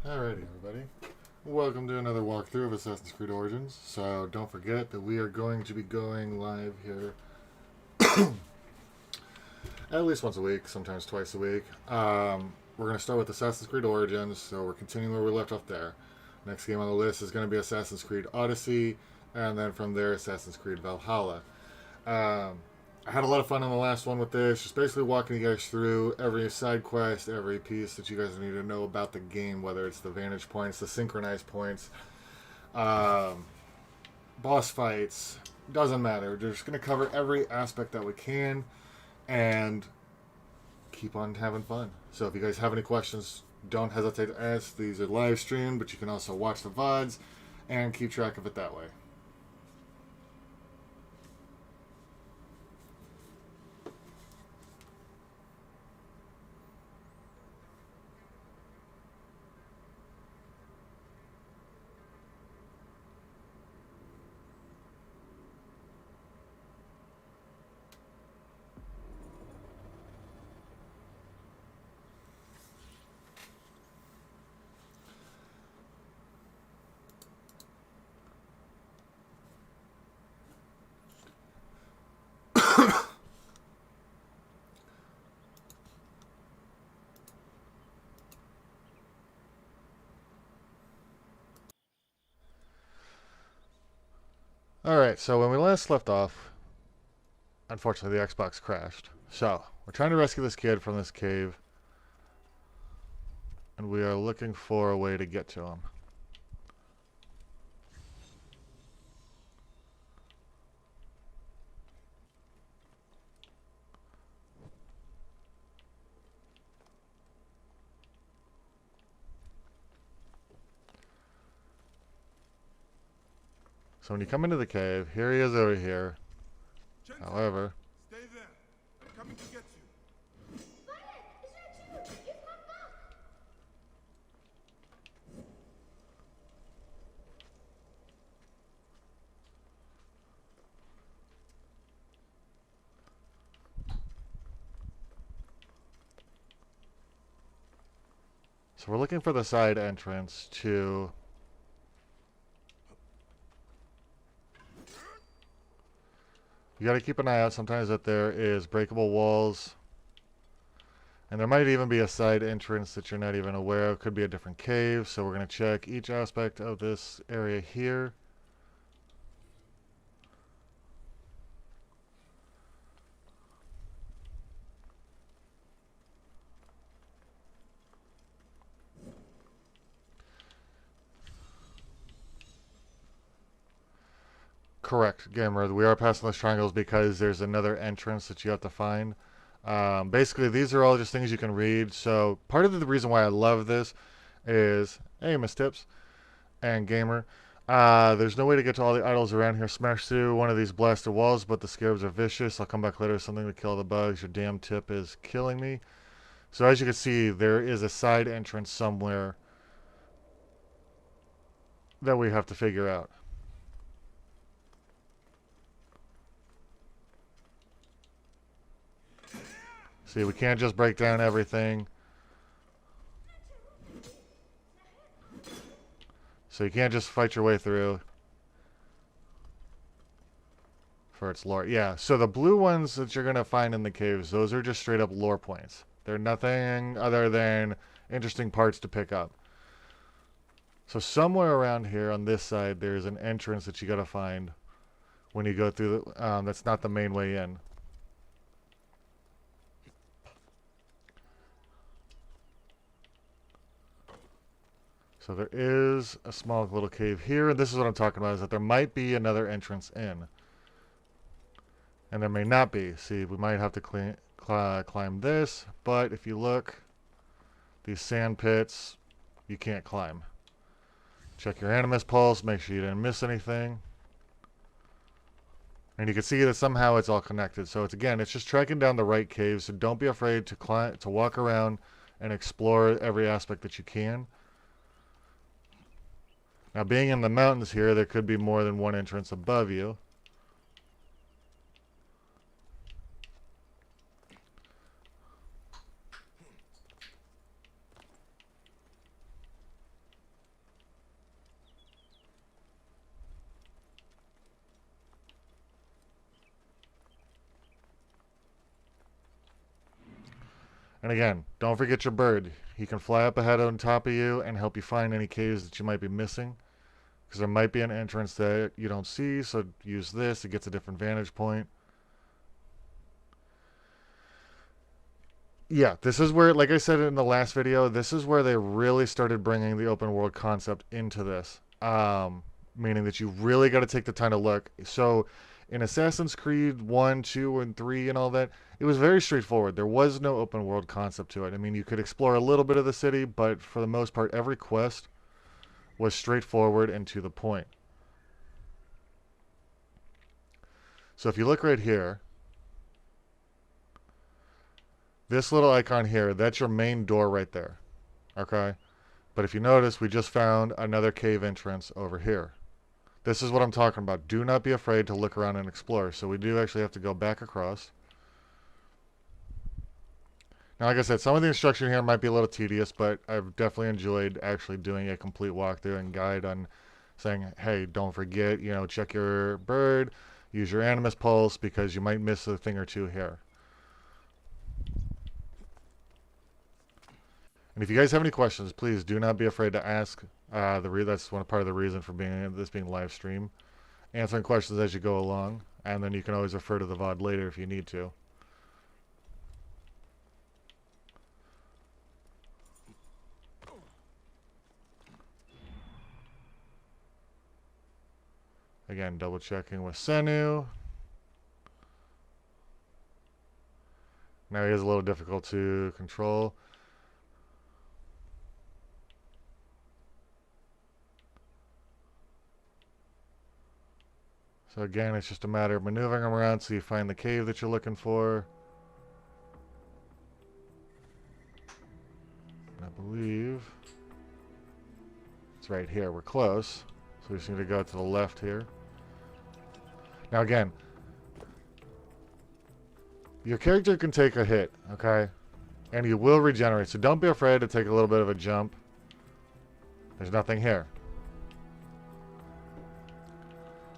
Alrighty, everybody. Welcome to another walkthrough of Assassin's Creed Origins. So don't forget that we are going to be going live here at least once a week, sometimes twice a week. We're going to start with Assassin's Creed Origins, so we're continuing where we left off there. Next game on the list is going to be Assassin's Creed Odyssey, and then from there, Assassin's Creed Valhalla. I had a lot of fun on the last one with this, just basically walking you guys through every side quest, every piece that you guys need to know about the game, whether it's the vantage points, the synchronized points, boss fights, doesn't matter. We're just going to cover every aspect that we can and keep on having fun. So if you guys have any questions, don't hesitate to ask. These are live streamed, but you can also watch the VODs and keep track of it that way. Alright, so when we last left off, unfortunately the Xbox crashed. So, we're trying to rescue this kid from this cave, and we are looking for a way to get to him. So when you come into the cave, here he is over here. Gentlemen, However, stay there. I'm coming to get you. Violet, is that you? You've come back. so we're looking for the side entrance to... You gotta keep an eye out sometimes that there is breakable walls. And there might even be a side entrance that you're not even aware of. Could be a different cave. So we're gonna check each aspect of this area here. Correct, Gamer. We are passing those triangles because there's another entrance that you have to find. Basically, these are all just things you can read. So part of the reason why I love this is, hey, Miss Tips and Gamer, there's no way to get to all the idols around here. Smash through one of these blasted walls, but the scarabs are vicious. I'll come back later with something to kill the bugs. Your damn tip is killing me. So as you can see, there is a side entrance somewhere that we have to figure out. See, we can't just break down everything. So you can't just fight your way through for its lore. Yeah, so the blue ones that you're going to find in the caves, those are just straight up lore points. They're nothing other than interesting parts to pick up. So somewhere around here on this side, there's an entrance that you got to find when you go through. That's not the main way in. So there is a small little cave here. This is what I'm talking about, is that there might be another entrance in. And there may not be. See, we might have to climb this, but if you look, these sand pits, you can't climb. Check your animus pulse, make sure you didn't miss anything. And you can see that somehow it's all connected. So it's, again, it's just tracking down the right caves, so don't be afraid to walk around and explore every aspect that you can. Now, being in the mountains here, there could be more than one entrance above you. And again, don't forget your bird. He can fly up ahead on top of you and help you find any caves that you might be missing. Because there might be an entrance that you don't see, so use this. It gets a different vantage point. Yeah, this is where, like I said in the last video, this is where they really started bringing the open world concept into this. Meaning that you really got to take the time to look. So in Assassin's Creed 1, 2, and 3 and all that, it was very straightforward. There was no open world concept to it. I mean, you could explore a little bit of the city, but for the most part, every quest was straightforward and to the point. So if you look right here, this little icon here, that's your main door right there. Okay? But if you notice, we just found another cave entrance over here. This is what I'm talking about. Do not be afraid to look around and explore. So we do actually have to go back across. Now, like I said, some of the instruction here might be a little tedious, but I've definitely enjoyed actually doing a complete walkthrough and guide on saying, hey, don't forget, check your bird, use your animus pulse, because you might miss a thing or two here. And if you guys have any questions, please do not be afraid to ask. That's part of the reason for this being live stream. Answering questions as you go along, and then you can always refer to the VOD later if you need to. Again, double checking with Senu. Now he is a little difficult to control. So again, it's just a matter of maneuvering him around so you find the cave that you're looking for. I believe it's right here. We're close. So we just need to go to the left here. Now again, your character can take a hit, okay? And you will regenerate. So don't be afraid to take a little bit of a jump. There's nothing here.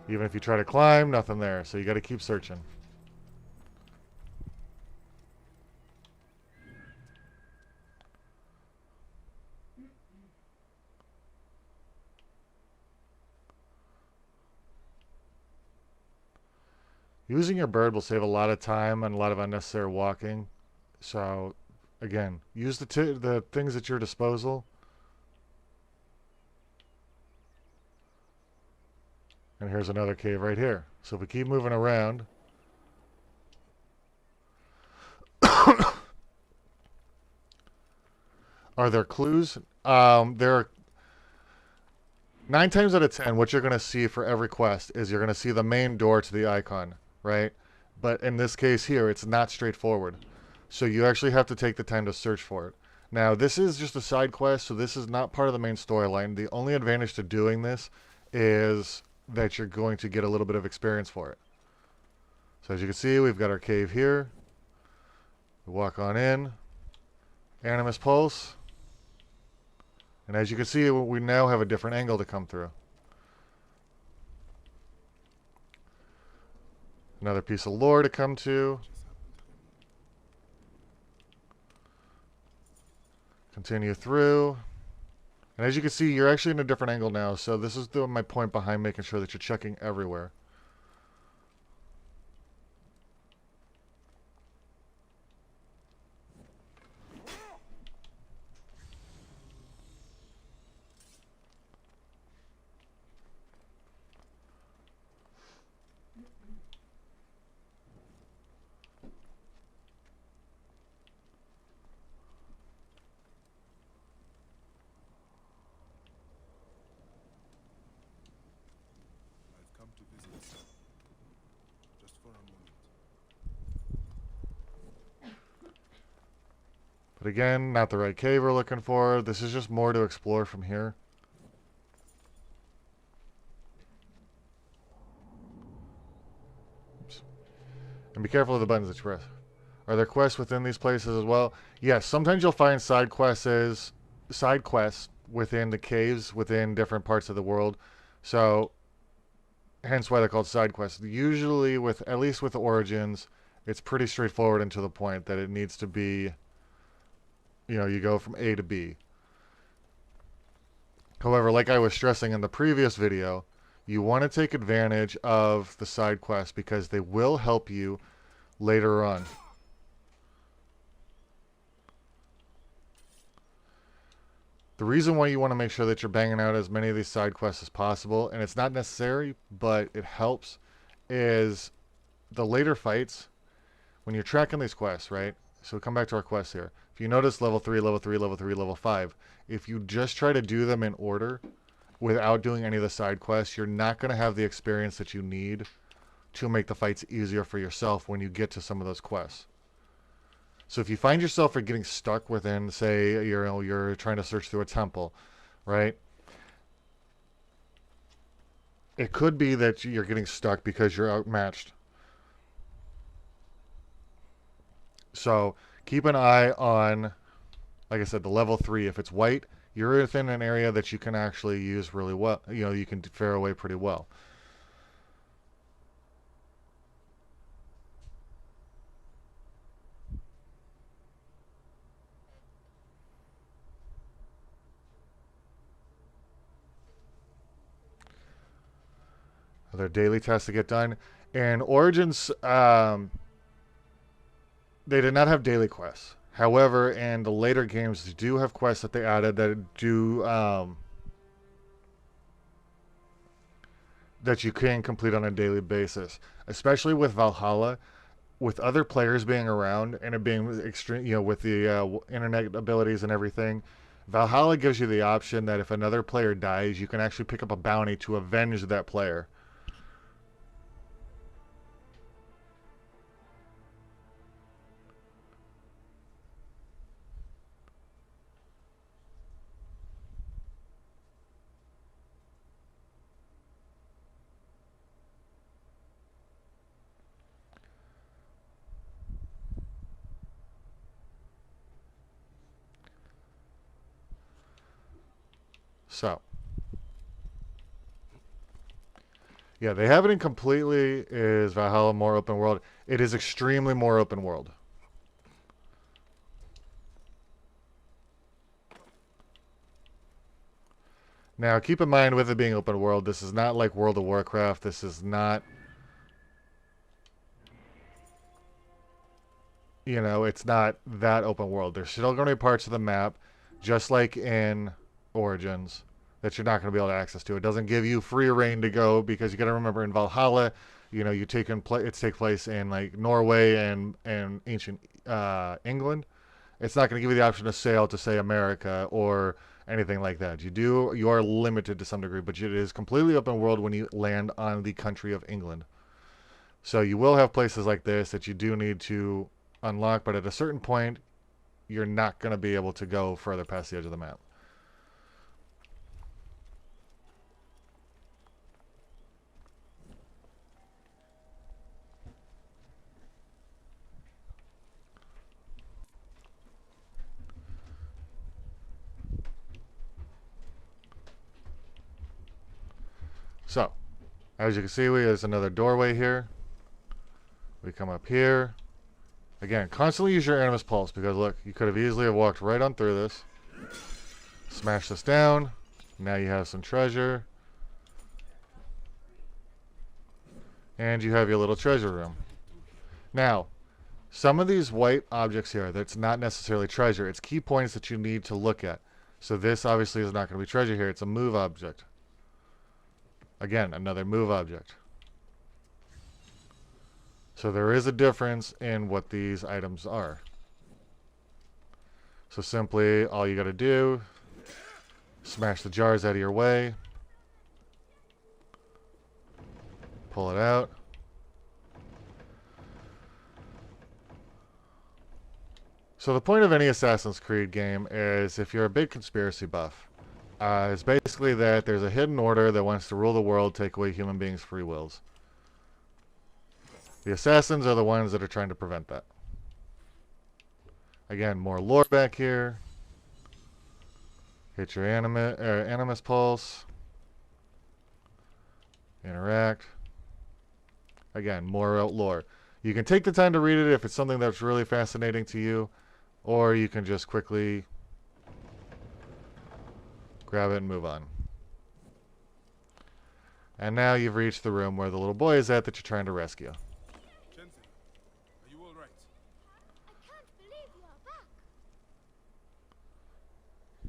Even if you try to climb, nothing there. So you got to keep searching. Using your bird will save a lot of time and a lot of unnecessary walking. So, again, use the things at your disposal. And here's another cave right here. So if we keep moving around, are there clues? There are 9 times out of 10, what you're going to see for every quest is you're going to see the main door to the icon, right? But in this case here, it's not straightforward. So you actually have to take the time to search for it. Now, this is just a side quest, so this is not part of the main storyline. The only advantage to doing this is that you're going to get a little bit of experience for it. So as you can see, we've got our cave here. We walk on in. Animus Pulse. And as you can see, we now have a different angle to come through. Another piece of lore to come to. Continue through. And as you can see, you're actually in a different angle now. So this is my point behind making sure that you're checking everywhere. I've come to visit just for a moment. But again, not the right cave we're looking for. This is just more to explore from here. Oops. And be careful of the buttons that you press. Are there quests within these places as well? Yes, sometimes you'll find side quests within the caves, within different parts of the world. So, hence why they're called side quests. Usually, at least with Origins, it's pretty straightforward and to the point that it needs to be you go from A to B. However, like I was stressing in the previous video, you want to take advantage of the side quests because they will help you later on. The reason why you want to make sure that you're banging out as many of these side quests as possible, and it's not necessary, but it helps, is the later fights, when you're tracking these quests, right? So come back to our quests here. If you notice level 3, level 3, level 3, level 5, if you just try to do them in order without doing any of the side quests, you're not going to have the experience that you need to make the fights easier for yourself when you get to some of those quests. So if you find yourself getting stuck within, say, you're trying to search through a temple, right? It could be that you're getting stuck because you're outmatched. So keep an eye on, like I said, the level 3. If it's white, you're within an area that you can actually use really well. You can fare away pretty well. Other daily tasks to get done. And Origins, they did not have daily quests. However, in the later games, they do have quests that they added that do that you can complete on a daily basis. Especially with Valhalla, with other players being around and it being extreme, with the internet abilities and everything. Valhalla gives you the option that if another player dies, you can actually pick up a bounty to avenge that player. So, yeah, they have it in completely. Is Valhalla more open world? It is extremely more open world. Now, keep in mind with it being open world, this is not like World of Warcraft. This is not, it's not that open world. There's still going to be parts of the map, just like in Origins, that you're not going to be able to access to. It doesn't give you free reign to go because you got to remember in Valhalla, it's take place in like Norway and ancient England. It's not going to give you the option to sail to say America or anything like that. You are limited to some degree, but it is completely open world when you land on the country of England. So you will have places like this that you do need to unlock, but at a certain point, you're not going to be able to go further past the edge of the map. So, as you can see, there's another doorway here. We come up here. Again, constantly use your Animus Pulse because look, you could have easily have walked right on through this. Smash this down. Now you have some treasure. And you have your little treasure room. Now, some of these white objects here, that's not necessarily treasure. It's key points that you need to look at. So this obviously is not going to be treasure here. It's a move object. Again, another move object. So there is a difference in what these items are. So simply, all you got to do, smash the jars out of your way. Pull it out. So the point of any Assassin's Creed game is, if you're a big conspiracy buff, it's basically that there's a hidden order that wants to rule the world, take away human beings' free wills. The assassins are the ones that are trying to prevent that. Again, more lore back here. Hit your Animus Pulse. Interact. Again, more lore. You can take the time to read it if it's something that's really fascinating to you. or you can just quickly grab it and move on. And now you've reached the room where the little boy is at that you're trying to rescue. Jensen, are you all right? I can't believe you are back.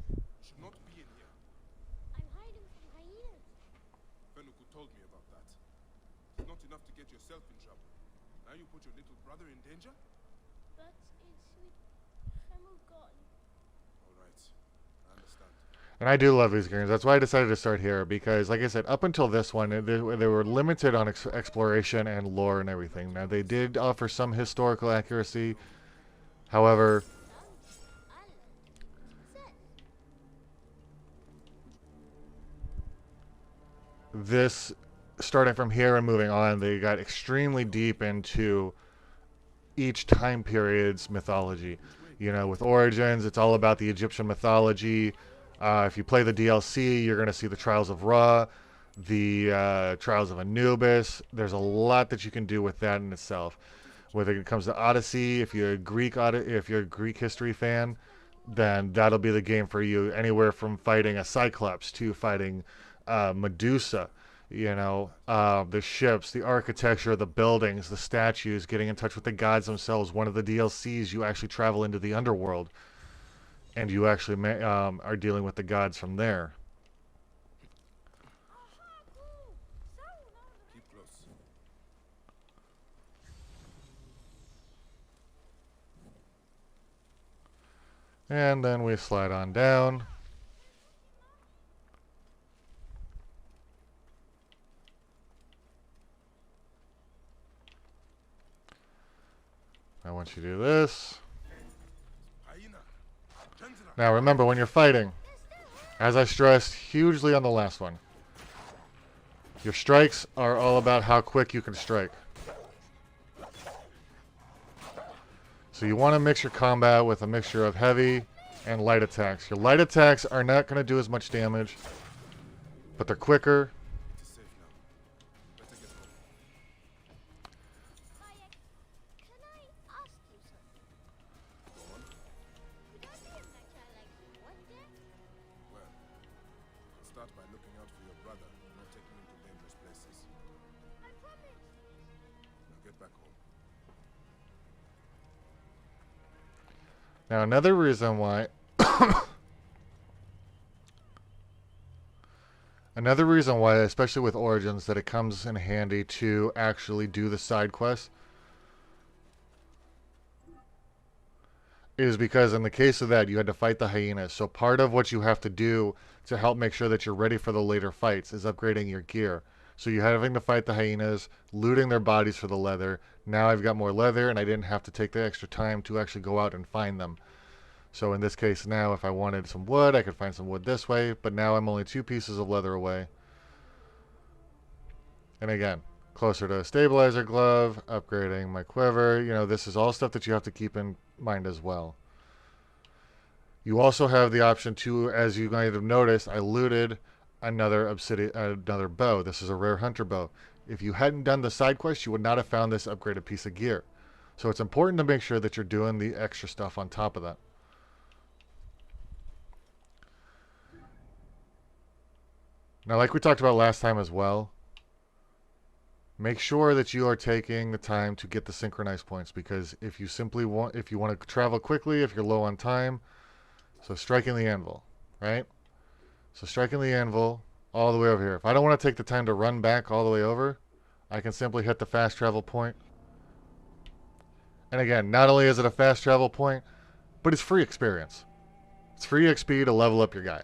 You should not be in here. I'm hiding from hyenas. Fenuku told me about that. It's not enough to get yourself in trouble. Now you put your little brother in danger? But it's with Hemu gone. All right. I understand. And I do love these games. That's why I decided to start here, because, like I said, up until this one, they were limited on exploration and lore and everything. Now, they did offer some historical accuracy. However, Sounds I love success. this, starting from here and moving on, they got extremely deep into each time period's mythology. You know, with Origins, it's all about the Egyptian mythology. If you play the DLC, you're going to see the Trials of Ra, the Trials of Anubis. There's a lot that you can do with that in itself. Whether it comes to Odyssey, if you're a Greek history fan, then that'll be the game for you. Anywhere from fighting a Cyclops to fighting Medusa. You know, the ships, the architecture, the buildings, the statues, getting in touch with the gods themselves. One of the DLCs, you actually travel into the underworld, and you actually are dealing with the gods from there. Keep close. And then we slide on down. Now once you do this, Hyena. Jensen. now remember when you're fighting, as I stressed hugely on the last one, your strikes are all about how quick you can strike. So you want to mix your combat with a mixture of heavy and light attacks. Your light attacks are not going to do as much damage, but they're quicker. It is safe now. Better get home. Hayek, can I ask you something? Go on. Would I be a better, one day? Well, you can start by looking out for your brother and not taking him to dangerous places. I promise. Now get back home. Now another reason why another reason why, especially with Origins, that it comes in handy to actually do the side quests is because in the case of that, you had to fight the hyenas. So part of what you have to do to help make sure that you're ready for the later fights is upgrading your gear. So you're having to fight the hyenas, looting their bodies for the leather. Now I've got more leather, and I didn't have to take the extra time to actually go out and find them. So in this case now, if I wanted some wood, I could find some wood this way, but now I'm only 2 pieces of leather away. And again, closer to a stabilizer glove, upgrading my quiver. You know, this is all stuff that you have to keep in mind as well. You also have the option to, as you might have noticed, I looted another bow. This is a rare hunter bow. If you hadn't done the side quest, you would not have found this upgraded piece of gear. So it's important to make sure that you're doing the extra stuff on top of that. Now, like we talked about last time as well, make sure that you are taking the time to get the synchronized points, because if you want to travel quickly, if you're low on time, so striking the anvil, right? So striking the anvil all the way over here. If I don't want to take the time to run back all the way over, I can simply hit the fast travel point. And again, not only is it a fast travel point, but it's free experience. It's free XP to level up your guy.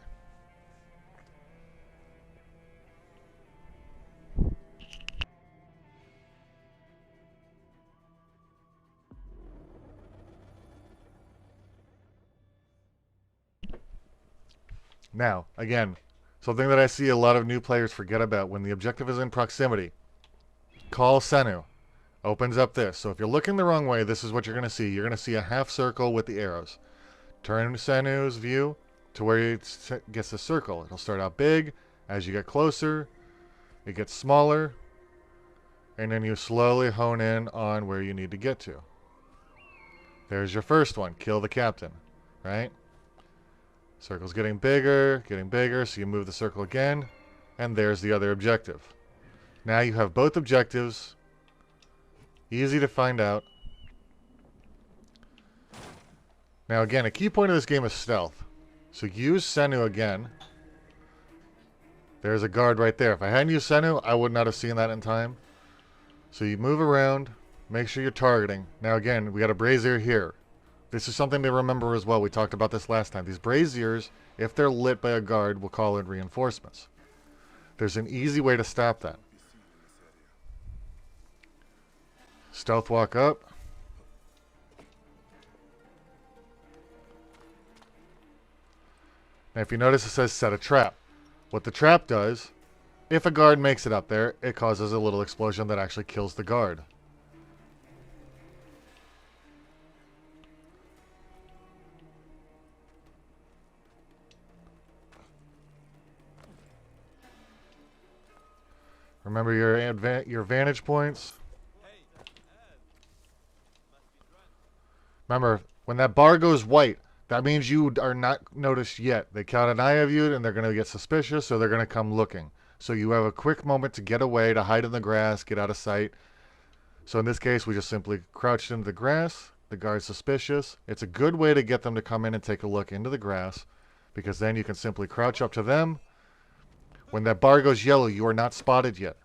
Now, again, something that I see a lot of new players forget about: when the objective is in proximity, call Senu. Opens up this. So if you're looking the wrong way, this is what you're going to see. You're going to see a half circle with the arrows. Turn Senu's view to where it gets a circle. It'll start out big. As you get closer, it gets smaller. And then you slowly hone in on where you need to get to. There's your first one. Kill the captain, right? Circle's getting bigger, so you move the circle again, and there's the other objective. Now you have both objectives. Easy to find out. Now again, a key point of this game is stealth. So use Senu again. There's a guard right there. If I hadn't used Senu, I would not have seen that in time. So you move around, make sure you're targeting. Now again, we got a brazier here. This is something to remember as well. We talked about this last time. These braziers, if they're lit by a guard, will call in reinforcements. There's an easy way to stop that. Stealth walk up. Now if you notice it says set a trap. What the trap does, if a guard makes it up there, it causes a little explosion that actually kills the guard. Remember your vantage points. Remember, when that bar goes white, that means you are not noticed yet. They count an eye of you, and they're going to get suspicious, so they're going to come looking. So you have a quick moment to get away, to hide in the grass, get out of sight. So in this case, we just simply crouched into the grass. The guard's suspicious. It's a good way to get them to come in and take a look into the grass, because then you can simply crouch up to them. When that bar goes yellow, you are not spotted yet.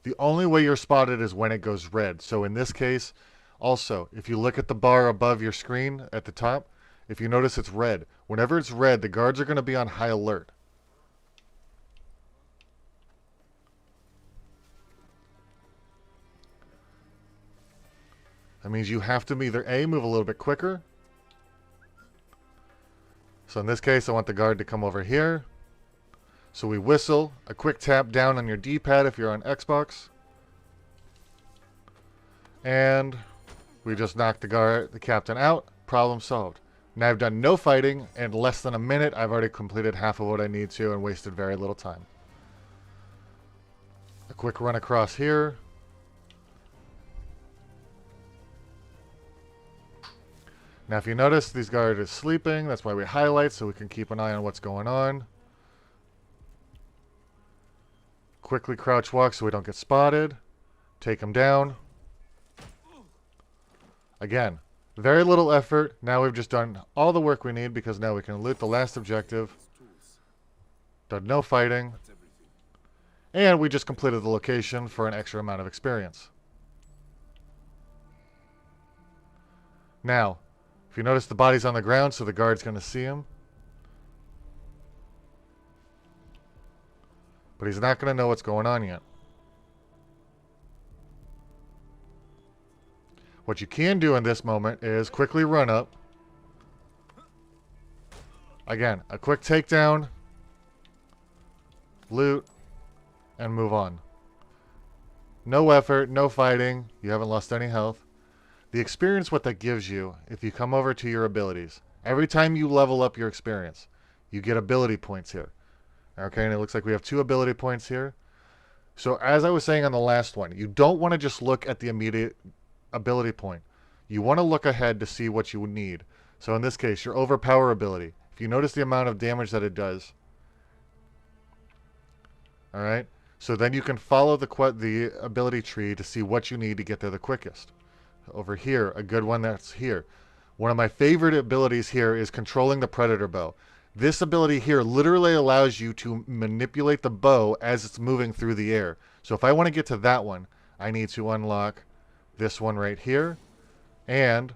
The only way you're spotted is when it goes red. So in this case, also, if you look at the bar above your screen at the top, if you notice it's red. Whenever it's red, the guards are going to be on high alert. That means you have to either A, move a little bit quicker. So in this case, I want the guard to come over here. So we whistle, a quick tap down on your D-pad if you're on Xbox. And we just knocked the captain out. Problem solved. Now I've done no fighting. In less than a minute, I've already completed half of what I need to and wasted very little time. A quick run across here. Now if you notice, these guard is sleeping. That's why we highlight, so we can keep an eye on what's going on. Quickly crouch walk so we don't get spotted. Take him down. Again, very little effort. Now we've just done all the work we need because now we can loot the last objective. Done no fighting. And we just completed the location for an extra amount of experience. Now, if you notice the body's on the ground, so the guard's going to see him. But he's not going to know what's going on yet. What you can do in this moment is quickly run up. Again, a quick takedown, loot, and move on. No effort, no fighting. You haven't lost any health. The experience, what that gives you, if you come over to your abilities, every time you level up your experience, you get ability points here. Okay, and it looks like we have 2 ability points here. So as I was saying on the last one, you don't want to just look at the immediate ability point. You want to look ahead to see what you need. So in this case, your overpower ability. If you notice the amount of damage that it does. Alright, so then you can follow the ability tree to see what you need to get there the quickest. Over here, a good one that's here. One of my favorite abilities here is controlling the predator bow. This ability here literally allows you to manipulate the bow as it's moving through the air. So if I want to get to that one, I need to unlock this one right here and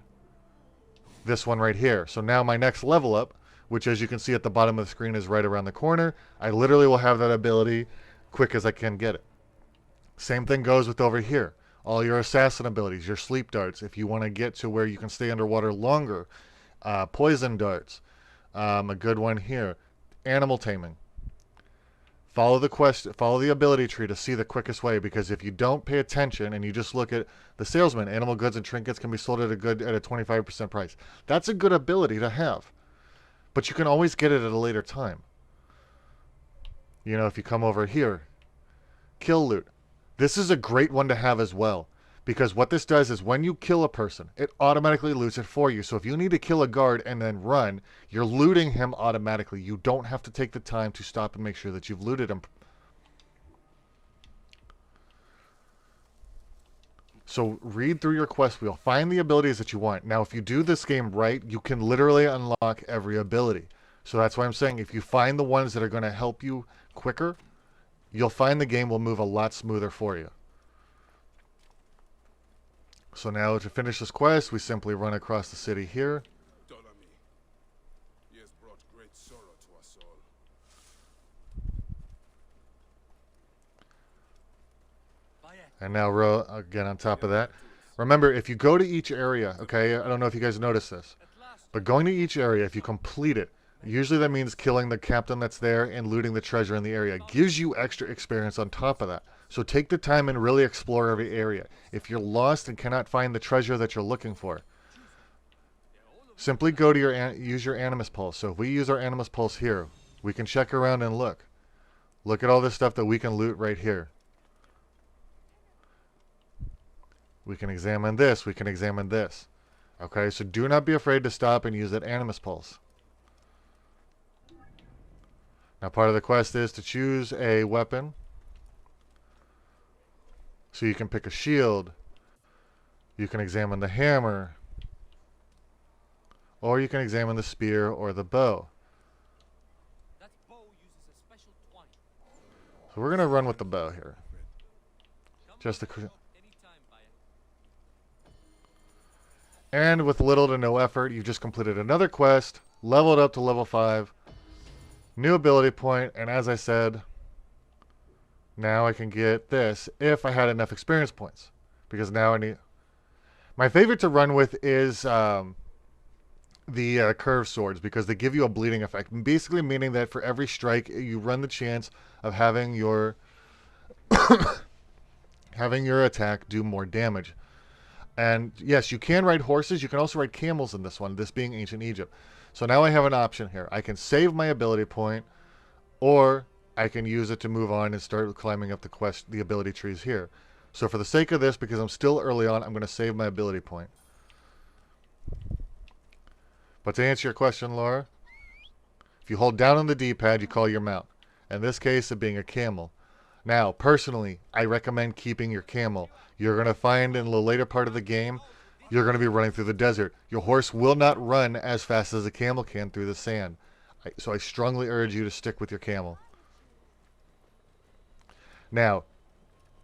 this one right here. So now my next level up, which as you can see at the bottom of the screen is right around the corner, I literally will have that ability quick as I can get it. Same thing goes with over here. All your assassin abilities, your sleep darts, if you want to get to where you can stay underwater longer, poison darts, a good one here, animal taming. Follow the ability tree to see the quickest way, because if you don't pay attention and you just look at the salesman, animal goods and trinkets can be sold at a 25% price. That's a good ability to have, but you can always get it at a later time. You know, if you come over here, kill loot. This is a great one to have as well, Because what this does is when you kill a person, it automatically loots it for you. So if you need to kill a guard and then run, you're looting him automatically. You don't have to take the time to stop and make sure that you've looted him. So read through your quest wheel. Find the abilities that you want. Now, if you do this game right, you can literally unlock every ability. So that's why I'm saying if you find the ones that are going to help you quicker, you'll find the game will move a lot smoother for you. So now to finish this quest, we simply run across the city here. Ptolemy, he has brought great sorrow to us all. And now, again, on top of that, remember, if you go to each area, okay, I don't know if you guys noticed this, but going to each area, if you complete it, usually that means killing the captain that's there and looting the treasure in the area. It gives you extra experience on top of that. So take the time and really explore every area. If you're lost and cannot find the treasure that you're looking for, simply go to use your Animus Pulse. So if we use our Animus Pulse here, we can check around and look. Look at all this stuff that we can loot right here. We can examine this. We can examine this. Okay, so do not be afraid to stop and use that Animus Pulse. Now, part of the quest is to choose a weapon. So you can pick a shield. You can examine the hammer. Or you can examine the spear or the bow. That bow uses a special twine. So we're going to run with the bow here. Just to... Anytime, Bayan. And with little to no effort, you've just completed another quest, leveled up to level 5, new ability point, and as I said, now I can get this if I had enough experience points. Because now I need... My favorite to run with is the curved swords because they give you a bleeding effect. Basically meaning that for every strike, you run the chance of having your having your attack do more damage. And yes, you can ride horses. You can also ride camels in this one, this being ancient Egypt. So now I have an option here. I can save my ability point, or I can use it to move on and start climbing up the ability trees here. So for the sake of this, because I'm still early on, I'm going to save my ability point. But to answer your question, Laura, if you hold down on the D-pad, you call your mount. In this case, it being a camel. Now, personally, I recommend keeping your camel. You're going to find in the later part of the game, you're going to be running through the desert. Your horse will not run as fast as a camel can through the sand. So I strongly urge you to stick with your camel. Now,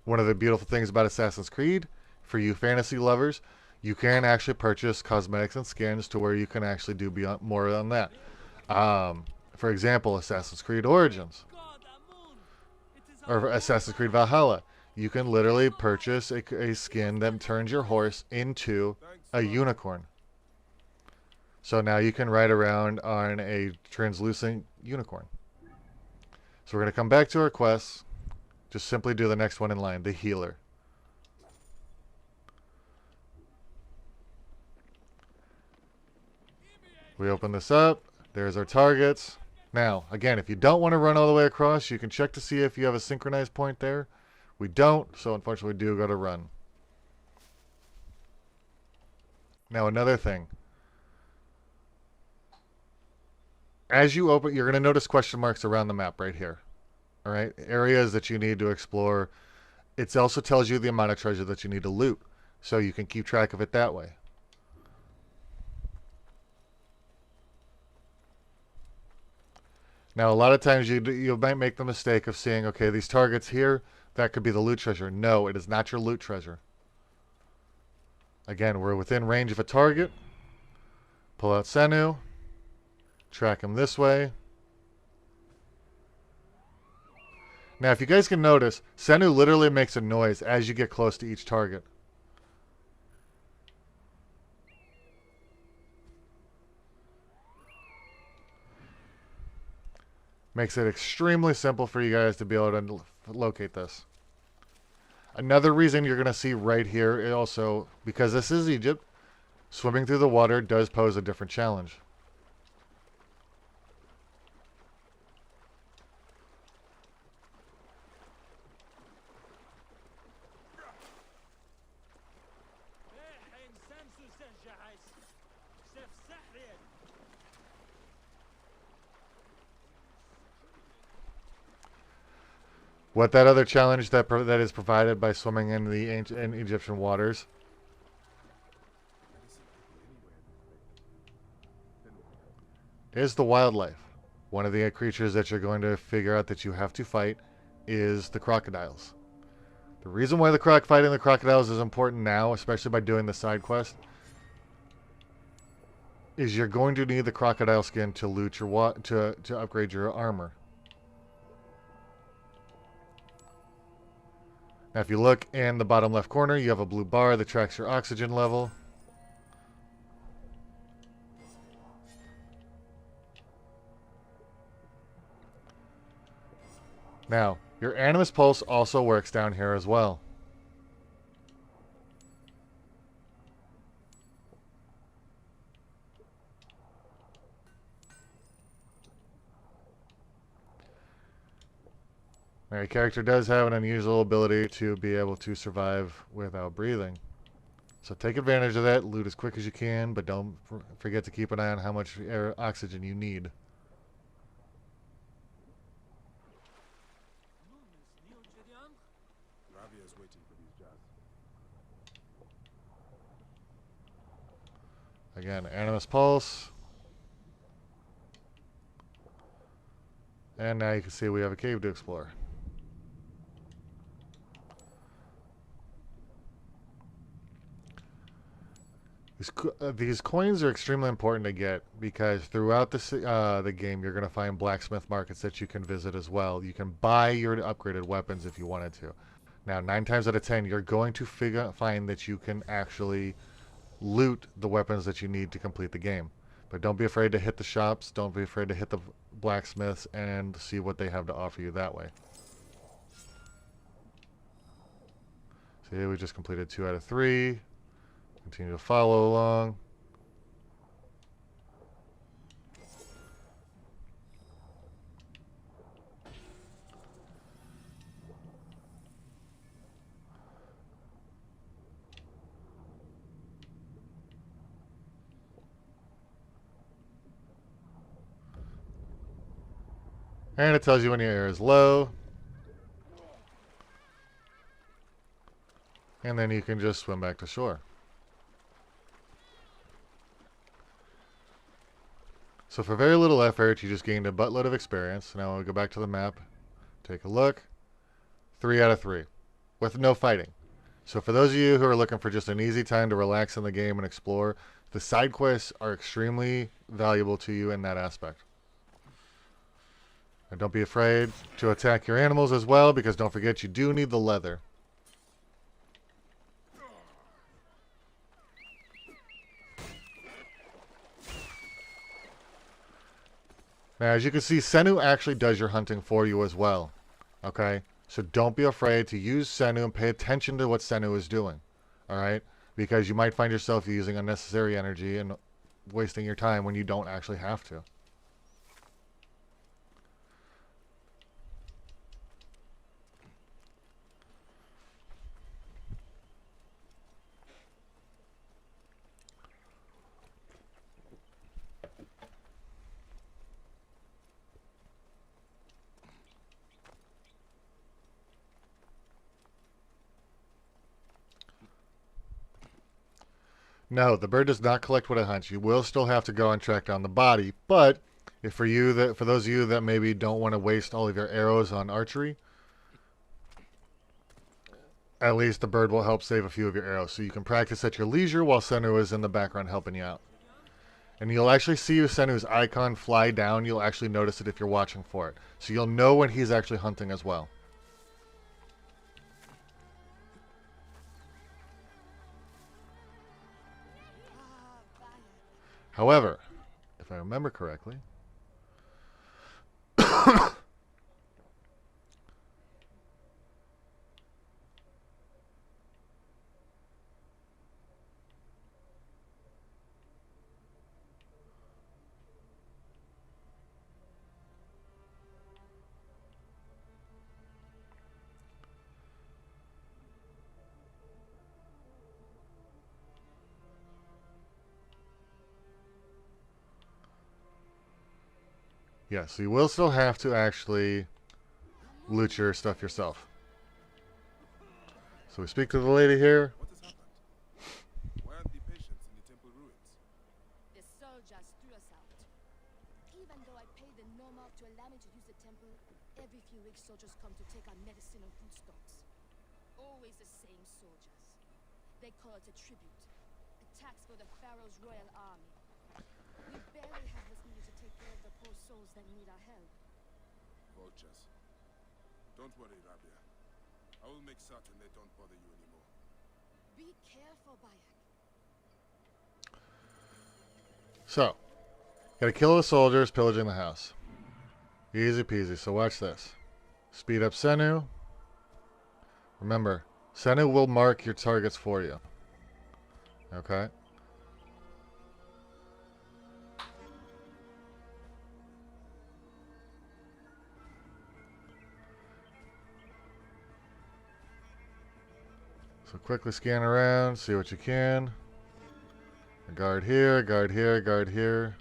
one of the beautiful things about Assassin's Creed, for you fantasy lovers, you can actually purchase cosmetics and skins to where you can actually do more on that. For example, Assassin's Creed Origins. Or Assassin's Creed Valhalla, you can literally purchase a skin that turns your horse into a unicorn. So now you can ride around on a translucent unicorn. So we're going to come back to our quests. Just simply do the next one in line, the healer. We open this up. There's our targets. Now, again, if you don't want to run all the way across, you can check to see if you have a synchronized point there. We don't, so unfortunately we do got to run. Now, another thing. As you open, you're going to notice question marks around the map right here. All right, areas that you need to explore. It also tells you the amount of treasure that you need to loot, so you can keep track of it that way. Now, a lot of times you might make the mistake of seeing, okay, these targets here, that could be the loot treasure. No, it is not your loot treasure. Again, we're within range of a target. Pull out Senu. Track him this way. Now, if you guys can notice, Senu literally makes a noise as you get close to each target. Makes it extremely simple for you guys to be able to locate this. Another reason you're going to see right here is also, because this is Egypt, swimming through the water does pose a different challenge. What that other challenge that is provided by swimming in the ancient in Egyptian waters is the wildlife. One of the creatures that you're going to figure out that you have to fight is the crocodiles. The reason why fighting the crocodiles is important now, especially by doing the side quest, is you're going to need the crocodile skin to loot your to upgrade your armor. Now, if you look in the bottom left corner, you have a blue bar that tracks your oxygen level. Now, your Animus Pulse also works down here as well. Now, your character does have an unusual ability to be able to survive without breathing. So take advantage of that, loot as quick as you can, but don't forget to keep an eye on how much oxygen you need. Ravia's waiting for these jars. Again, Animus Pulse. And now you can see we have a cave to explore. These coins are extremely important to get because throughout the game you're going to find blacksmith markets that you can visit as well. You can buy your upgraded weapons if you wanted to. Now, 9 times out of 10, you're going to find that you can actually loot the weapons that you need to complete the game. But don't be afraid to hit the shops. Don't be afraid to hit the blacksmiths and see what they have to offer you that way. So here we just completed 2 out of 3. Continue to follow along. And it tells you when your air is low. And then you can just swim back to shore. So for very little effort, you just gained a buttload of experience. Now we'll go back to the map, take a look. 3 out of 3, with no fighting. So for those of you who are looking for just an easy time to relax in the game and explore, the side quests are extremely valuable to you in that aspect. And don't be afraid to attack your animals as well, because don't forget you do need the leather. Now, as you can see, Senu actually does your hunting for you as well. Okay? So don't be afraid to use Senu and pay attention to what Senu is doing. Alright? Because you might find yourself using unnecessary energy and wasting your time when you don't actually have to. No, the bird does not collect what it hunts. You will still have to go and track down the body, but if for those of you that maybe don't want to waste all of your arrows on archery, at least the bird will help save a few of your arrows. So you can practice at your leisure while Senu is in the background helping you out. And you'll actually see Senu's icon fly down. You'll actually notice it if you're watching for it. So you'll know when he's actually hunting as well. However, if I remember correctly, Yeah, so you will still have to actually loot your stuff yourself. So we speak to the lady here. What has happened? Why aren't the patients in the temple ruins? The soldiers threw us out. Even though I paid the Nomad to allow me to use the temple, every few weeks soldiers come to take our medicine or food stocks. Always the same soldiers. They call it a tribute. A tax for the Pharaoh's royal army. We barely have what's needed to take care of the poor souls that need our help. Vultures. Don't worry, Rabia. I will make certain they don't bother you anymore. Be careful, Bayak. So, gotta kill the soldiers pillaging the house. Easy peasy. So watch this. Speed up Senu. Remember, Senu will mark your targets for you. Okay? So quickly scan around, see what you can. A guard here, guard here, guard here.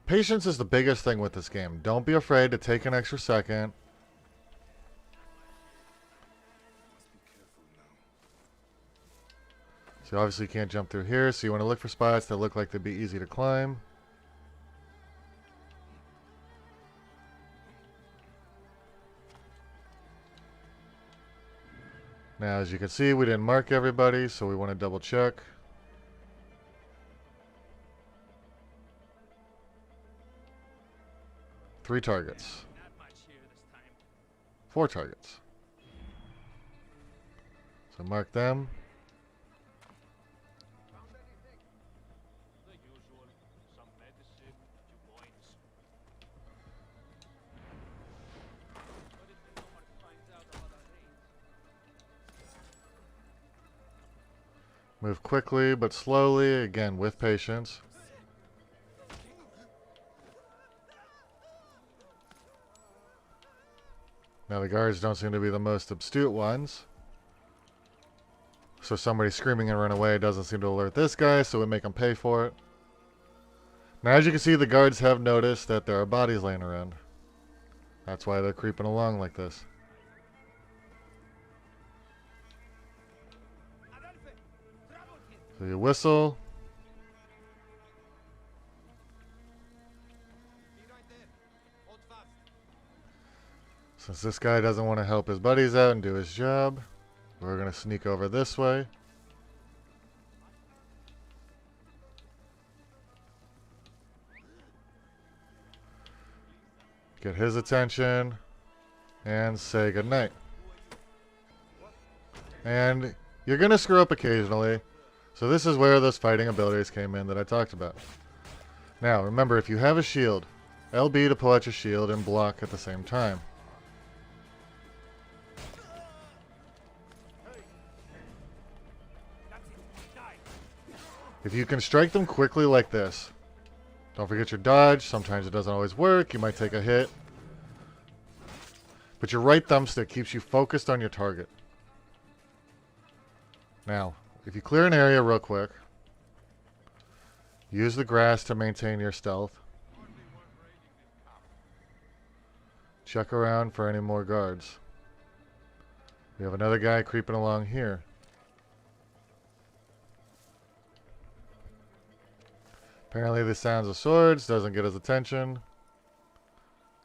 Patience is the biggest thing with this game. Don't be afraid to take an extra second. Must be careful now. So obviously you can't jump through here, so you want to look for spots that look like they'd be easy to climb. Now as you can see, we didn't mark everybody, so we want to double check. Three targets. Not much here this time. 4 targets. So mark them. The usual. Some medicine, few coins. What if the Nomad finds out about our raids? Move quickly but slowly, again with patience. Now the guards don't seem to be the most astute ones. So somebody screaming and run away doesn't seem to alert this guy, so we make him pay for it. Now as you can see, the guards have noticed that there are bodies laying around. That's why they're creeping along like this. So you whistle. Since this guy doesn't want to help his buddies out and do his job, we're going to sneak over this way. Get his attention and say goodnight. And you're going to screw up occasionally. So this is where those fighting abilities came in that I talked about. Now, remember, if you have a shield, LB to pull out your shield and block at the same time. If you can strike them quickly like this, don't forget your dodge. Sometimes it doesn't always work. You might take a hit. But your right thumbstick keeps you focused on your target. Now, if you clear an area real quick, use the grass to maintain your stealth. Check around for any more guards. We have another guy creeping along here. Apparently the sounds of swords doesn't get his attention.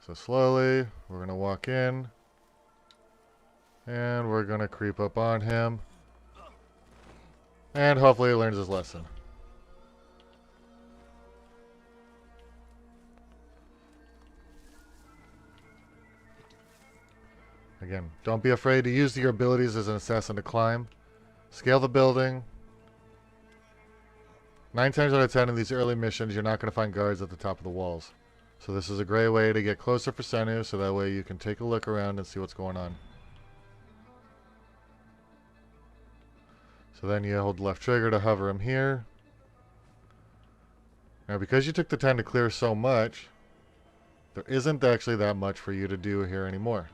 So slowly, we're going to walk in. And we're going to creep up on him. And hopefully he learns his lesson. Again, don't be afraid to use your abilities as an assassin to climb. Scale the building. 9 times out of 10 in these early missions, you're not going to find guards at the top of the walls. So this is a great way to get closer for Senu, so that way you can take a look around and see what's going on. So then you hold left trigger to hover him here. Now because you took the time to clear so much, There isn't actually that much for you to do here anymore.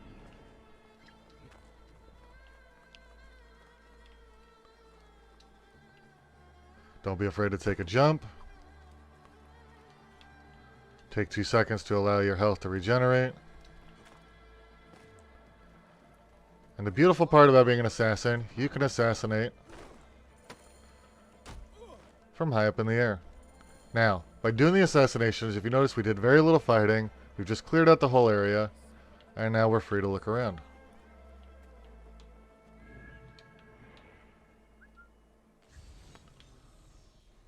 Don't be afraid to take a jump. Take 2 seconds to allow your health to regenerate. And the beautiful part about being an assassin, you can assassinate from high up in the air. Now, by doing the assassinations, if you notice, we did very little fighting. We've just cleared out the whole area, and now we're free to look around.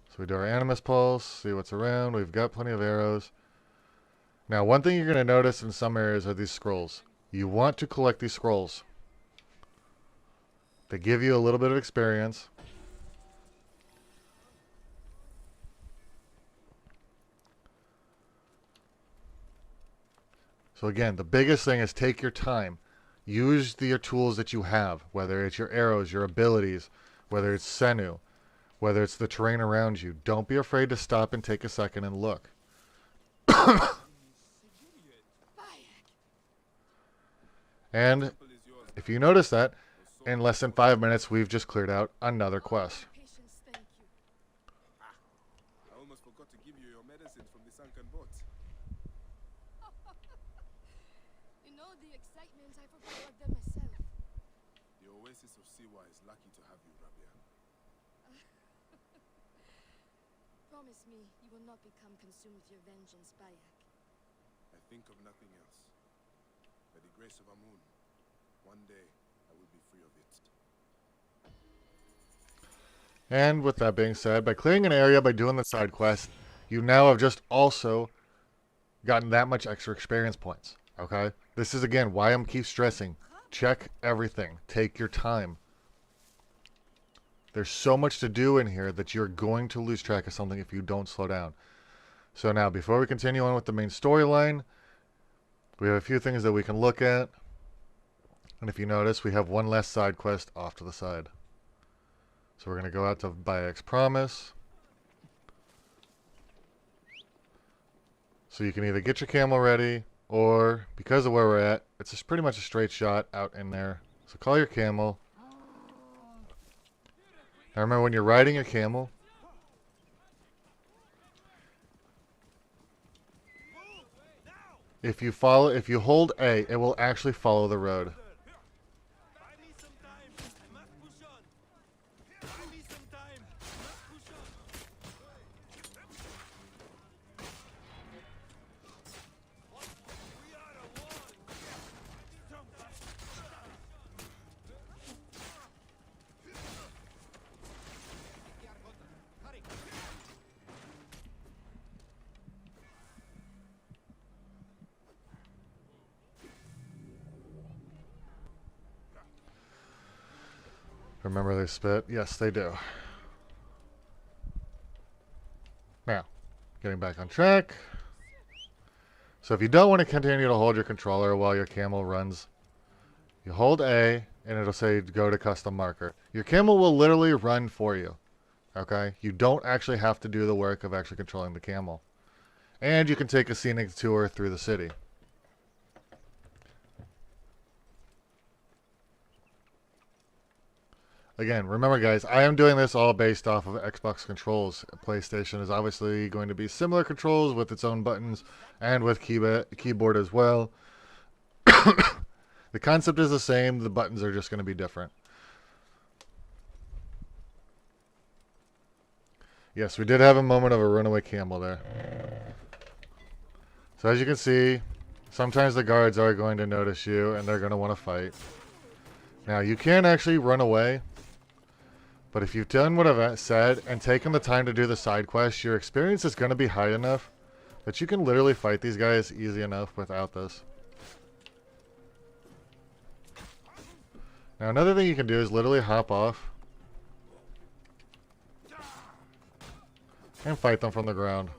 So we do our Animus Pulse, see what's around. We've got plenty of arrows. Now, one thing you're going to notice in some areas are these scrolls. You want to collect these scrolls. They give you a little bit of experience. So again, the biggest thing is take your time. Use your tools that you have, whether it's your arrows, your abilities, whether it's Senu, whether it's the terrain around you. Don't be afraid to stop and take a second and look. And if you notice that, in less than 5 minutes, we've just cleared out another quest. Patience, thank you. I almost forgot to give you your medicines from the sunken boat. You know the excitement, I forgot about them myself. The oasis of Siwa is lucky to have you, Rabia. Promise me you will not become consumed with your vengeance, Bayak. I think of nothing else. By the grace of Amun, one day I will be free of it. And with that being said, by clearing an area, by doing the side quest, you now have just also gotten that much extra experience points. Okay? This is, again, why I'm keep stressing. Check everything. Take your time. There's so much to do in here that you're going to lose track of something if you don't slow down. So now, before we continue on with the main storyline, we have a few things that we can look at. And if you notice, we have one last side quest off to the side. So we're going to go out to Bayek's Promise. So you can either get your camel ready, or because of where we're at, it's just pretty much a straight shot out in there. So call your camel. Now remember, when you're riding your camel, if you hold A, it will actually follow the road. Remember they spit? Yes, they do. Now, getting back on track. So if you don't want to continue to hold your controller while your camel runs, you hold A, and it'll say go to custom marker. Your camel will literally run for you. Okay? You don't actually have to do the work of actually controlling the camel. And you can take a scenic tour through the city. Again, remember guys, I am doing this all based off of Xbox controls. PlayStation is obviously going to be similar controls with its own buttons and with keyboard as well. The concept is the same, the buttons are just going to be different. Yes, we did have a moment of a runaway camel there. So as you can see, sometimes the guards are going to notice you and they're going to want to fight. Now you can actually run away. But if you've done what I've said and taken the time to do the side quest, your experience is going to be high enough that you can literally fight these guys easy enough without this. Now another thing you can do is literally hop off and fight them from the ground.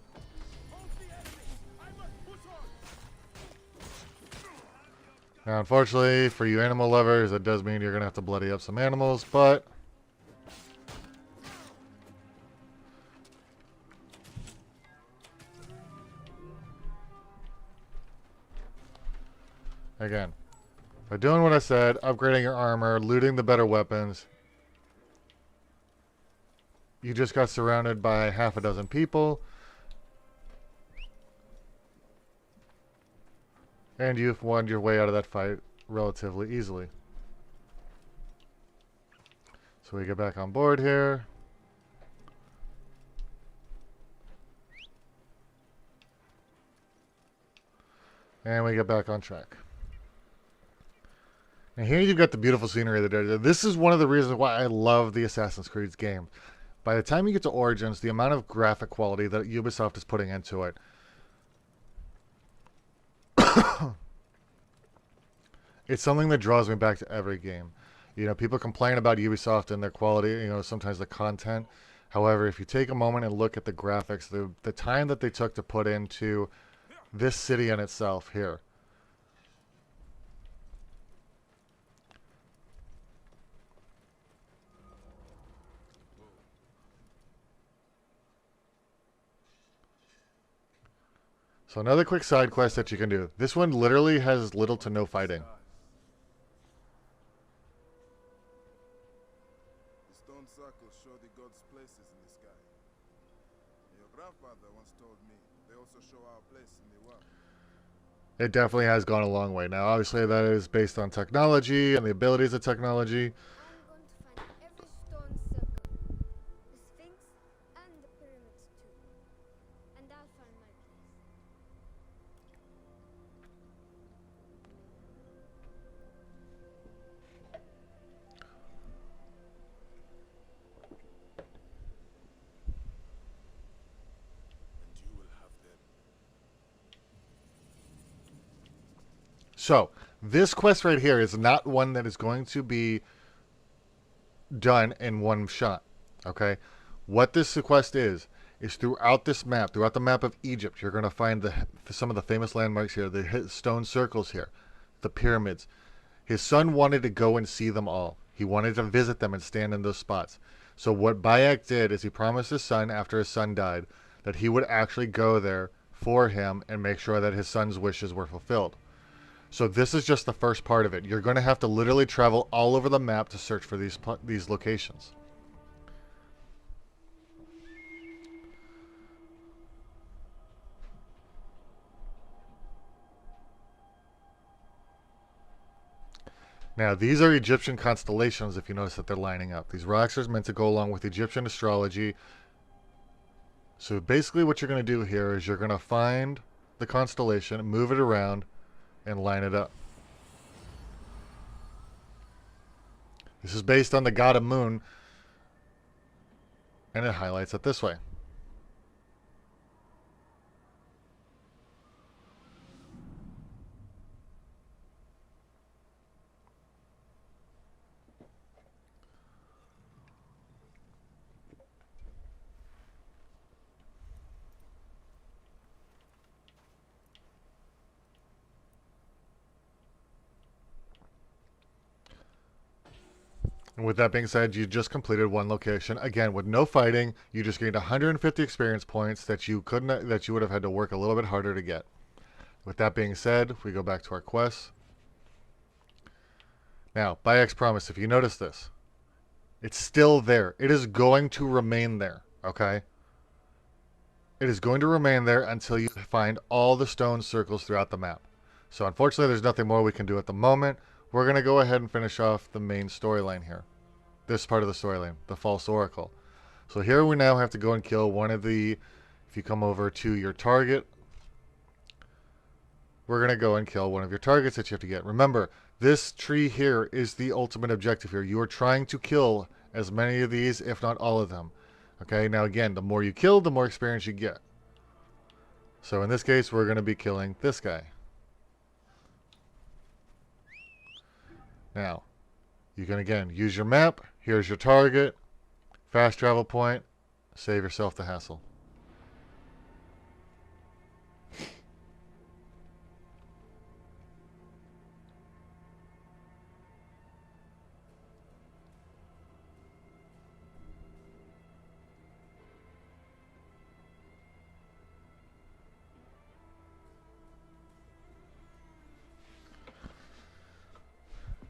Now unfortunately for you animal lovers, it does mean you're going to have to bloody up some animals, but Again, by doing what I said, upgrading your armor, looting the better weapons, you just got surrounded by half a dozen people, and you've won your way out of that fight relatively easily. So we get back on board here. And we get back on track. And here you've got the beautiful scenery that there. This is one of the reasons why I love the Assassin's Creed game. By the time you get to Origins, the amount of graphic quality that Ubisoft is putting into it, it's something that draws me back to every game. You know, people complain about Ubisoft and their quality, you know, sometimes the content. However, if you take a moment and look at the graphics, the time that they took to put into this city in itself here. So another quick side quest that you can do. This one literally has little to no fighting. The stone circles show the gods' places in the sky. Your grandfather once told me they also show our place in the world. It definitely has gone a long way. Now, obviously, that is based on technology and the abilities of technology. I'm going to find every stone circle, the Sphinx, and the pyramids too. And I'll find my place. And you will have them. So, this quest right here is not one that is going to be done in one shot. Okay? What this quest is throughout this map, throughout the map of Egypt, you're going to find some of the famous landmarks here, the stone circles here, the pyramids. His son wanted to go and see them all. He wanted to visit them and stand in those spots. So what Bayek did is he promised his son, after his son died, that he would actually go there for him and make sure that his son's wishes were fulfilled. So this is just the first part of it. You're going to have to literally travel all over the map to search for these locations. Now, these are Egyptian constellations, if you notice that they're lining up. These rocks are meant to go along with Egyptian astrology. So basically what you're going to do here is you're going to find the constellation, move it around, and line it up. This is based on the god of moon, and it highlights it this way. And with that being said, you just completed one location. Again, with no fighting, you just gained 150 experience points that you would have had to work a little bit harder to get. With that being said, we go back to our quests. Now, Bayek's promise, if you notice this, it's still there. It is going to remain there, okay? It is going to remain there until you find all the stone circles throughout the map. So unfortunately, there's nothing more we can do at the moment. We're going to go ahead and finish off the main storyline here. This part of the storyline, the false oracle. So here we now have to go and kill one of the, if you come over to your target, we're going to go and kill one of your targets that you have to get. Remember, this tree here is the ultimate objective here. You are trying to kill as many of these, if not all of them. Okay, now again, the more you kill, the more experience you get. So in this case, we're going to be killing this guy. Now, you can again use your map. Here's your target. Fast travel point. Save yourself the hassle.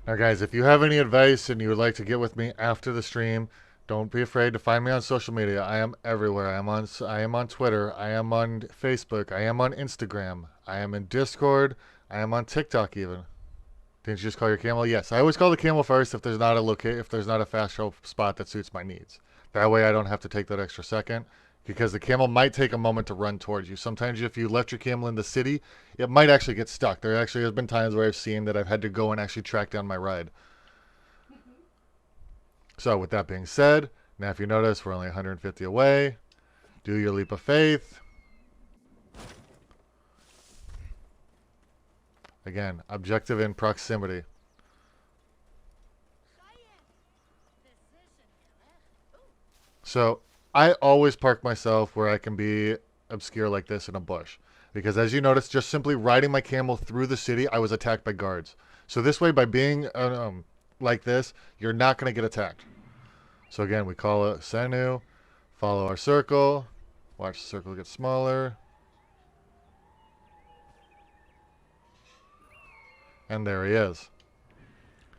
Now, guys, if you have any advice and you would like to get with me after the stream, don't be afraid to find me on social media. I am everywhere. I am on Twitter. I am on Facebook. I am on Instagram. I am in Discord. I am on TikTok even. Didn't you just call your camel? Yes. I always call the camel first if there's not a fast show spot that suits my needs. That way I don't have to take that extra second because the camel might take a moment to run towards you. Sometimes if you left your camel in the city, it might actually get stuck. There actually has been times where I've seen that I've had to go and actually track down my ride. So with that being said, now if you notice, we're only 150 away. Do your leap of faith. Again, objective in proximity. So I always park myself where I can be obscure like this in a bush. Because as you notice, just simply riding my camel through the city, I was attacked by guards. So this way, by being like this, you're not going to get attacked. So again, we call it Senu, follow our circle, watch the circle get smaller. And there he is.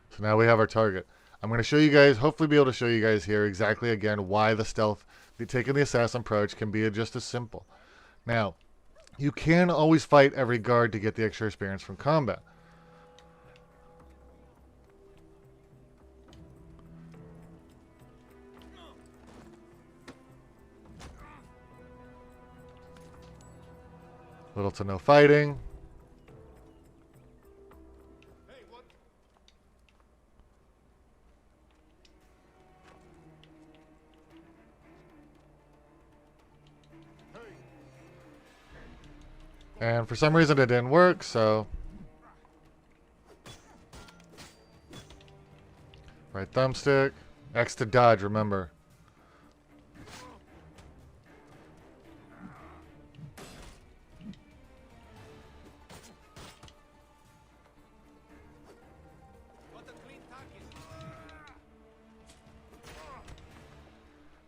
So now we have our target. I'm going to show you guys, hopefully be able to show you guys here exactly again why the stealth, taking the assassin approach can be just as simple. Now, you can always fight every guard to get the extra experience from combat. Little to no fighting. And for some reason it didn't work, so... Right thumbstick. X to dodge, remember.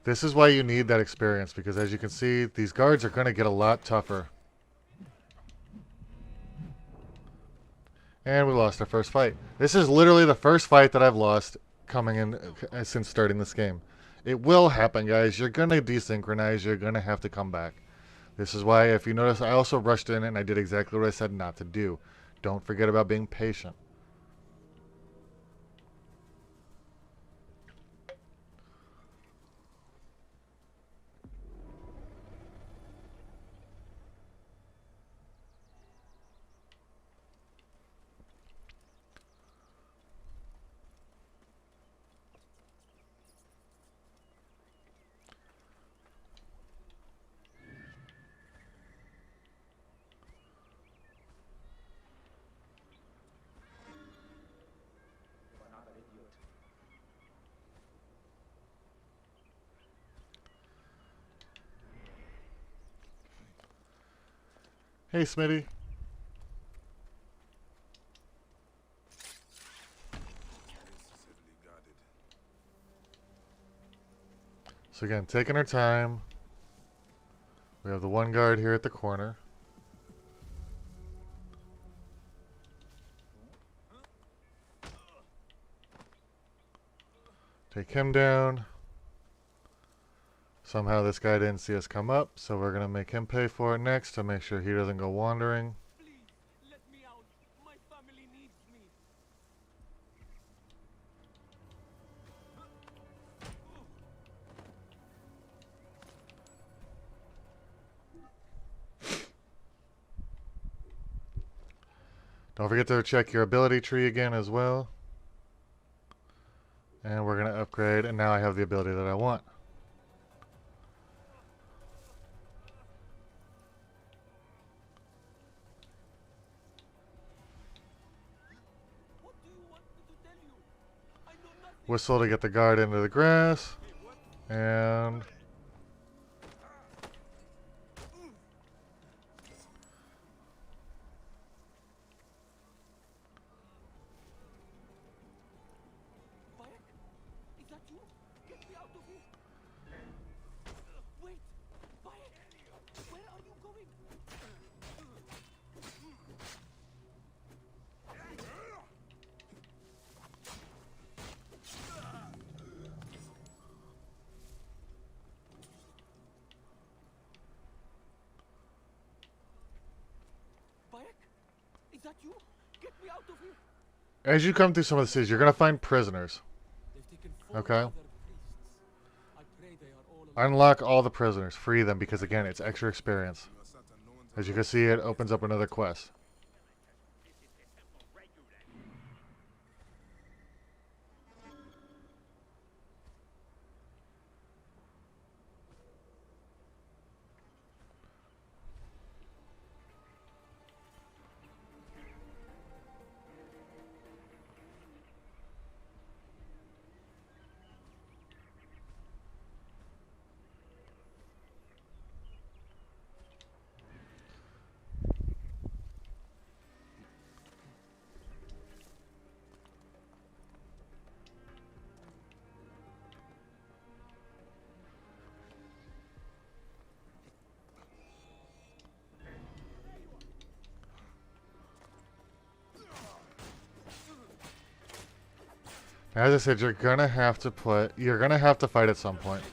This is why you need that experience, because as you can see, these guards are going to get a lot tougher. And we lost our first fight. This is literally the first fight that I've lost coming in since starting this game. It will happen, guys. You're going to desynchronize. You're going to have to come back. This is why, if you notice, I also rushed in and I did exactly what I said not to do. Don't forget about being patient. Hey, Smitty. Heavily guarded. So again, taking our time. We have the one guard here at the corner. Take him down. Somehow this guy didn't see us come up, so we're going to make him pay for it next to make sure he doesn't go wandering. Please, let me out. My family needs me. Don't forget to check your ability tree again as well. And we're going to upgrade, and now I have the ability that I want. What do you want me to tell you? I know nothing. Whistle to get the guard into the grass. And... Bayek? Is that you? Get me out of here. Wait! Bayek! Where are you going? Is that you? Get me out of here. As you come through some of the cities, you're going to find prisoners. They've taken 4 Okay. other priests. I pray they are all alive. Unlock all the prisoners. Free them because, again, it's extra experience. You are certain no one's As you can see, it opens up another quest. As I said, you're gonna have to fight at some point.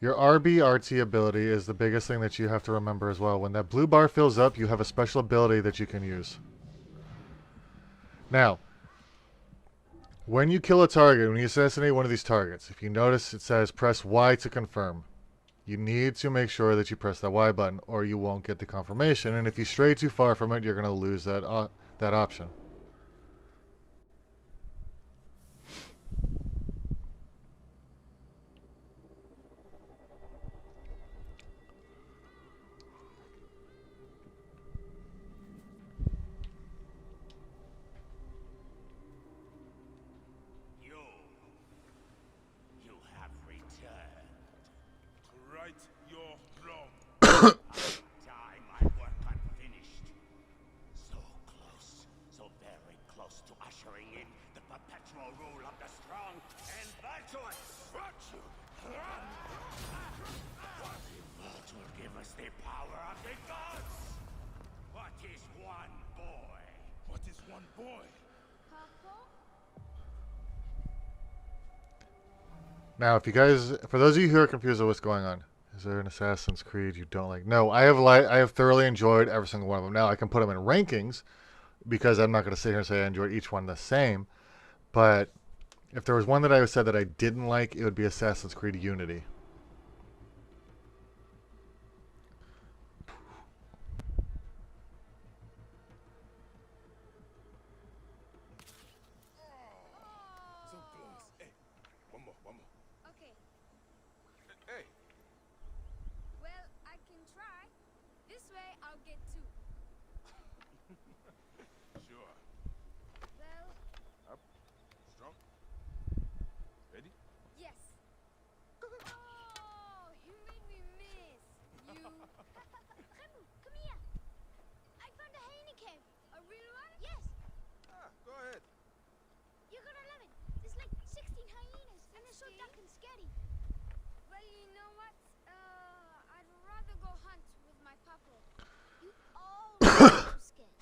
Your RB-RT ability is the biggest thing that you have to remember as well. When that blue bar fills up, you have a special ability that you can use. Now, when you kill a target, when you assassinate one of these targets, if you notice it says press Y to confirm. You need to make sure that you press that Y button or you won't get the confirmation. And if you stray too far from it, you're going to lose that option. You have returned. right your wrong. Die, my work unfinished. So close, so very close to ushering in the perpetual rule of the strong and virtuous. Virtue! What will give us the power of the gods? What is one boy? What is one boy? Papa? Now, if you guys, for those of you who are confused with what's going on, is there an Assassin's Creed you don't like? No, I have thoroughly enjoyed every single one of them. Now, I can put them in rankings because I'm not going to sit here and say I enjoyed each one the same. But if there was one that I said that I didn't like, it would be Assassin's Creed Unity. So close. Hey, one more, one more. Okay. Hey, Well, I can try. This way, I'll get 2. sure. Well, Up, strong. Ready? yes. Oh, you made me miss. You. Remu, come here. I found a hyena cave. A real one? Yes. Ah, go ahead. You're gonna love it. There's like 16 hyenas, and they're so dark and scary. Well, you know what? I'd rather go hunt with my papa. You always so scared.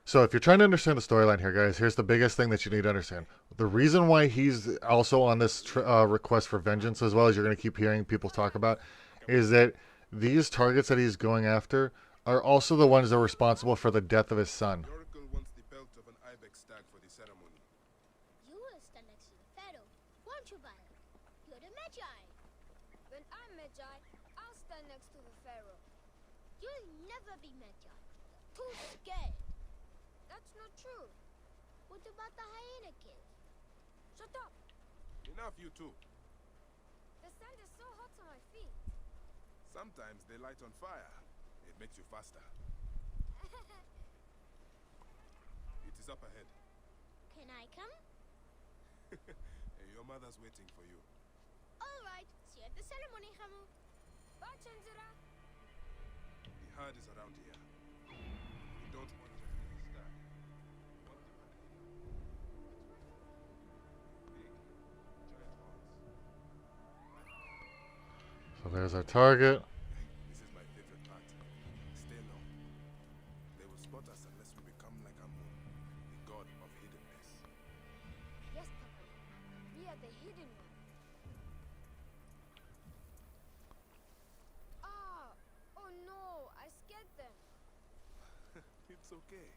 So if you're trying to understand the storyline here, guys, here's the biggest thing that you need to understand. The reason why he's also on this request for vengeance, as well as you're going to keep hearing people talk about, is that these targets that he's going after are also the ones that are responsible for the death of his son. The Oracle wants the pelt of an ibex stag for the ceremony. You will stand next to the pharaoh, won't you, Baron? You're the Magi. When I'm Magi, I'll stand next to the pharaoh. You'll never be Magi. Too scared. That's not true. What about the hyena kid? Shut up. Enough, you two. The sand is so hot on my feet. Sometimes they light on fire. It makes you faster. It is up ahead. Can I come? Hey, your mother's waiting for you. All right. See you at the ceremony, Hamu. Bye, Chandra. The jihad is around here. We don't want just any sky. We want the man. Big, giant horns. So there's our target. This is my favorite part. Stay low. They will spot us unless we become like Amun, the god of hiddenness. Yes, Papa. We are the hidden one. Ah! Oh no! I scared them. It's okay.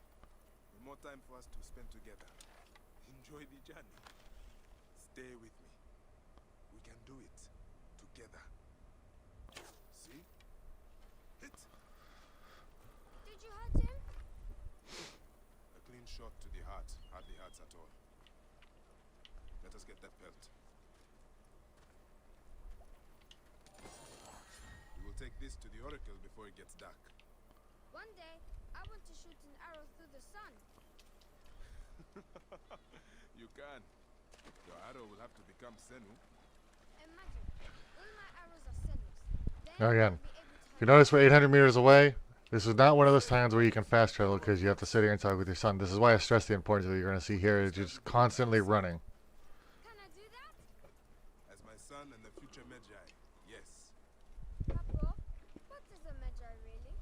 More time for us to spend together. Enjoy the journey. Stay with me. We can do it together. See? Hit! Did you hurt him? A clean shot to the heart. Hardly hurts at all. Let us get that pelt. We will take this to the oracle before it gets dark. One day, I want to shoot an arrow through the sun. You can. Your arrow will have to become Senu. Imagine, all my arrows are sinuous. Then Now I'll again, be able to if you hunt. notice we're 800 meters away, this is not one of those times where you can fast travel because you have to sit here and talk with your son. This is why I stress the importance of what you're going to see here is just constantly running. Can I do that? As my son and the future Magi, yes. Papa, what is a Magi really?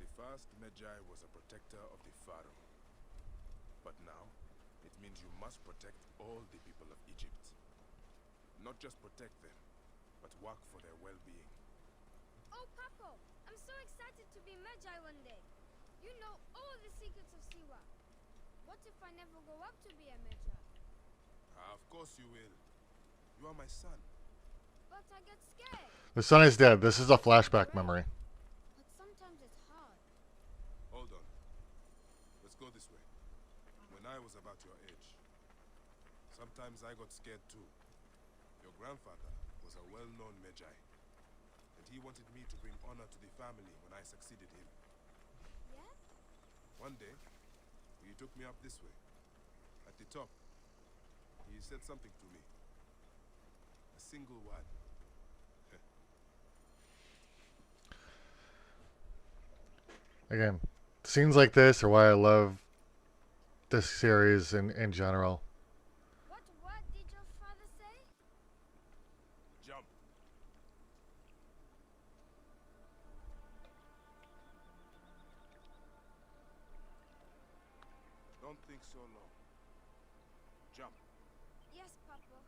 The first Magi was a protector of the Pharaoh. But now, it means you must protect all the people of Egypt. Not just protect them, but work for their well-being. Oh, Papa, I'm so excited to be Magi one day. You know all the secrets of Siwa. What if I never grow up to be a Magi? Of course you will. You are my son. But I get scared. The son is dead. This is a flashback memory. But sometimes it's hard. Hold on. Let's go this way. When I was about your age, sometimes I got scared too. Your grandfather was a well-known Magi, and he wanted me to bring honor to the family when I succeeded him. Yeah? One day, he took me up this way. At the top, he said something to me. A single word. Again, scenes like this are why I love this series in general. What word did your father say? Jump. Don't think so long. Jump. Yes, Papa.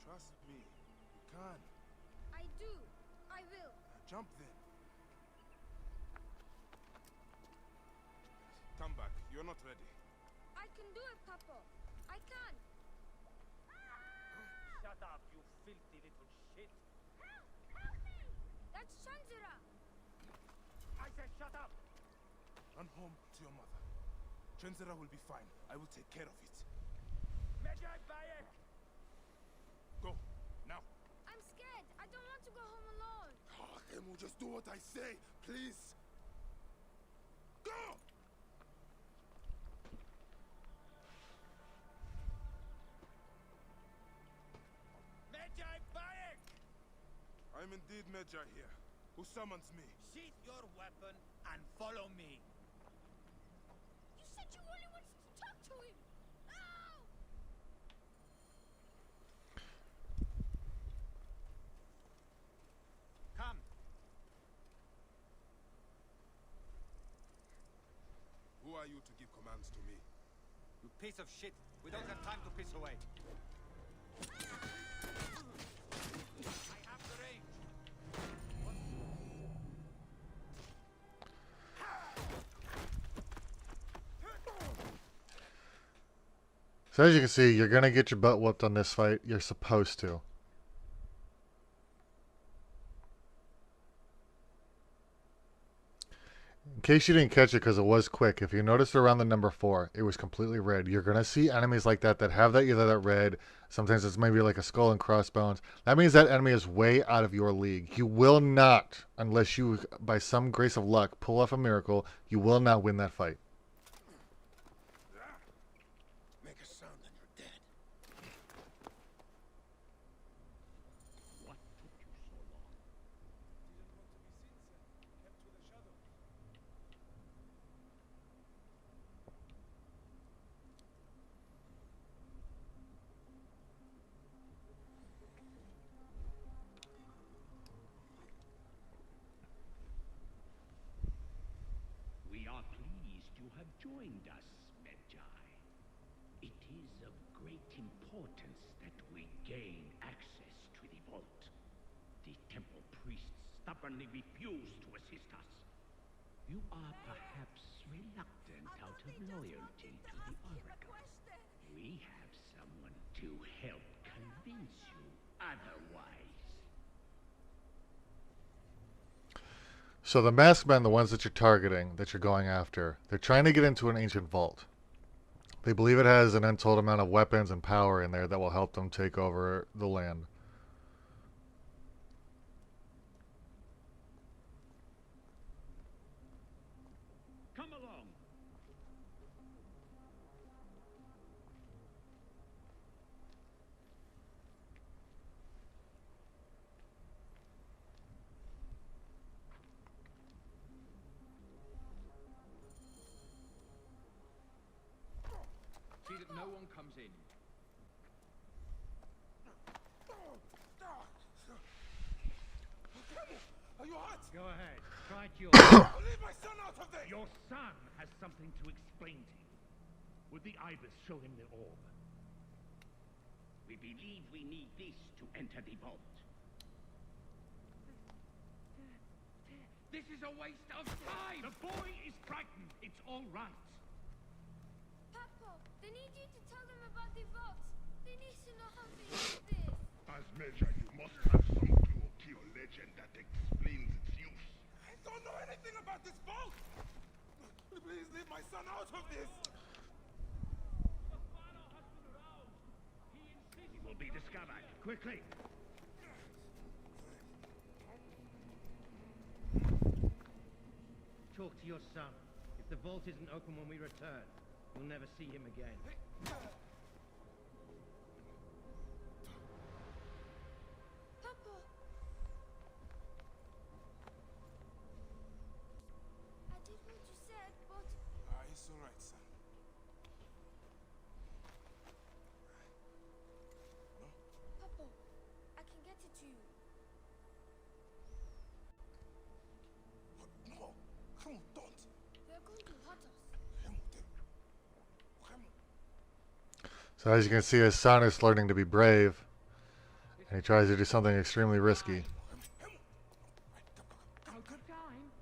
Trust me. You can. I do. I will. Now jump then. Come back. You're not ready. I can do it, Papa. I can. Shut up, you filthy little shit. Help! Help me! That's Shanzira. I said shut up. Run home to your mother. Chenzera will be fine. I will take care of it. Magi Bayek! Go. Now. I'm scared. I don't want to go home alone. Emu, just do what I say, please. Go! Magi Bayek! I'm indeed Magi here. Who summons me? Sheath your weapon and follow me. You said you only wanted to talk to him. Ow! Come. Who are you to give commands to me? You piece of shit. We don't have time to piss away. I have the range. So as you can see, you're going to get your butt whooped on this fight. You're supposed to. In case you didn't catch it because it was quick, if you notice around the number 4, it was completely red. You're going to see enemies like that that have that either that red, sometimes it's maybe like a skull and crossbones. That means that enemy is way out of your league. You will not, unless you, by some grace of luck, pull off a miracle, you will not win that fight. Make a sound and you're dead. What took you so long? joined us, Medjai. It is of great importance that we gain access to the vault. The temple priests stubbornly refuse to assist us. You are perhaps reluctant out of loyalty to the Oracle. We have someone to help convince you otherwise. So the masked men, the ones that you're targeting, that you're going after, they're trying to get into an ancient vault. They believe it has an untold amount of weapons and power in there that will help them take over the land. Come along. See that no one comes in. Are you hurt? Go ahead. Try it your Leave my son out of this! Your son has something to explain to you. Would the ibis show him the orb? We believe we need this to enter the vault. This is a waste of time! The boy is frightened. It's all right. Papa, they need you to tell them about the vault. They need to know how they use this. As measure, you must have some clue to your legend that explains its use. I don't know anything about this vault! Please leave my son out of this! He will be discovered. Quickly. Talk to your son. If the vault isn't open when we return, we'll never see him again. Papa! I did what you said, but It's alright, son. Papa, I can get it to you. No! Come, don't! They're going to hurt us. So as you can see, his son is learning to be brave, and he tries to do something extremely risky. Out of time.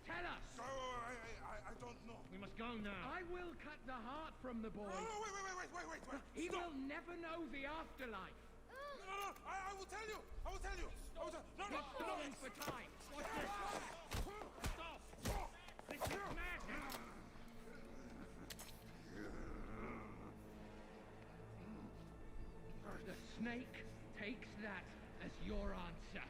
Tell us. I don't know. We must go now. I will cut the heart from the boy. Wait. He Stop. will never know the afterlife. No, I will tell you. I will tell you. No. He's stalling for time. What's this? Stop. This is madness. The snake takes that as your answer.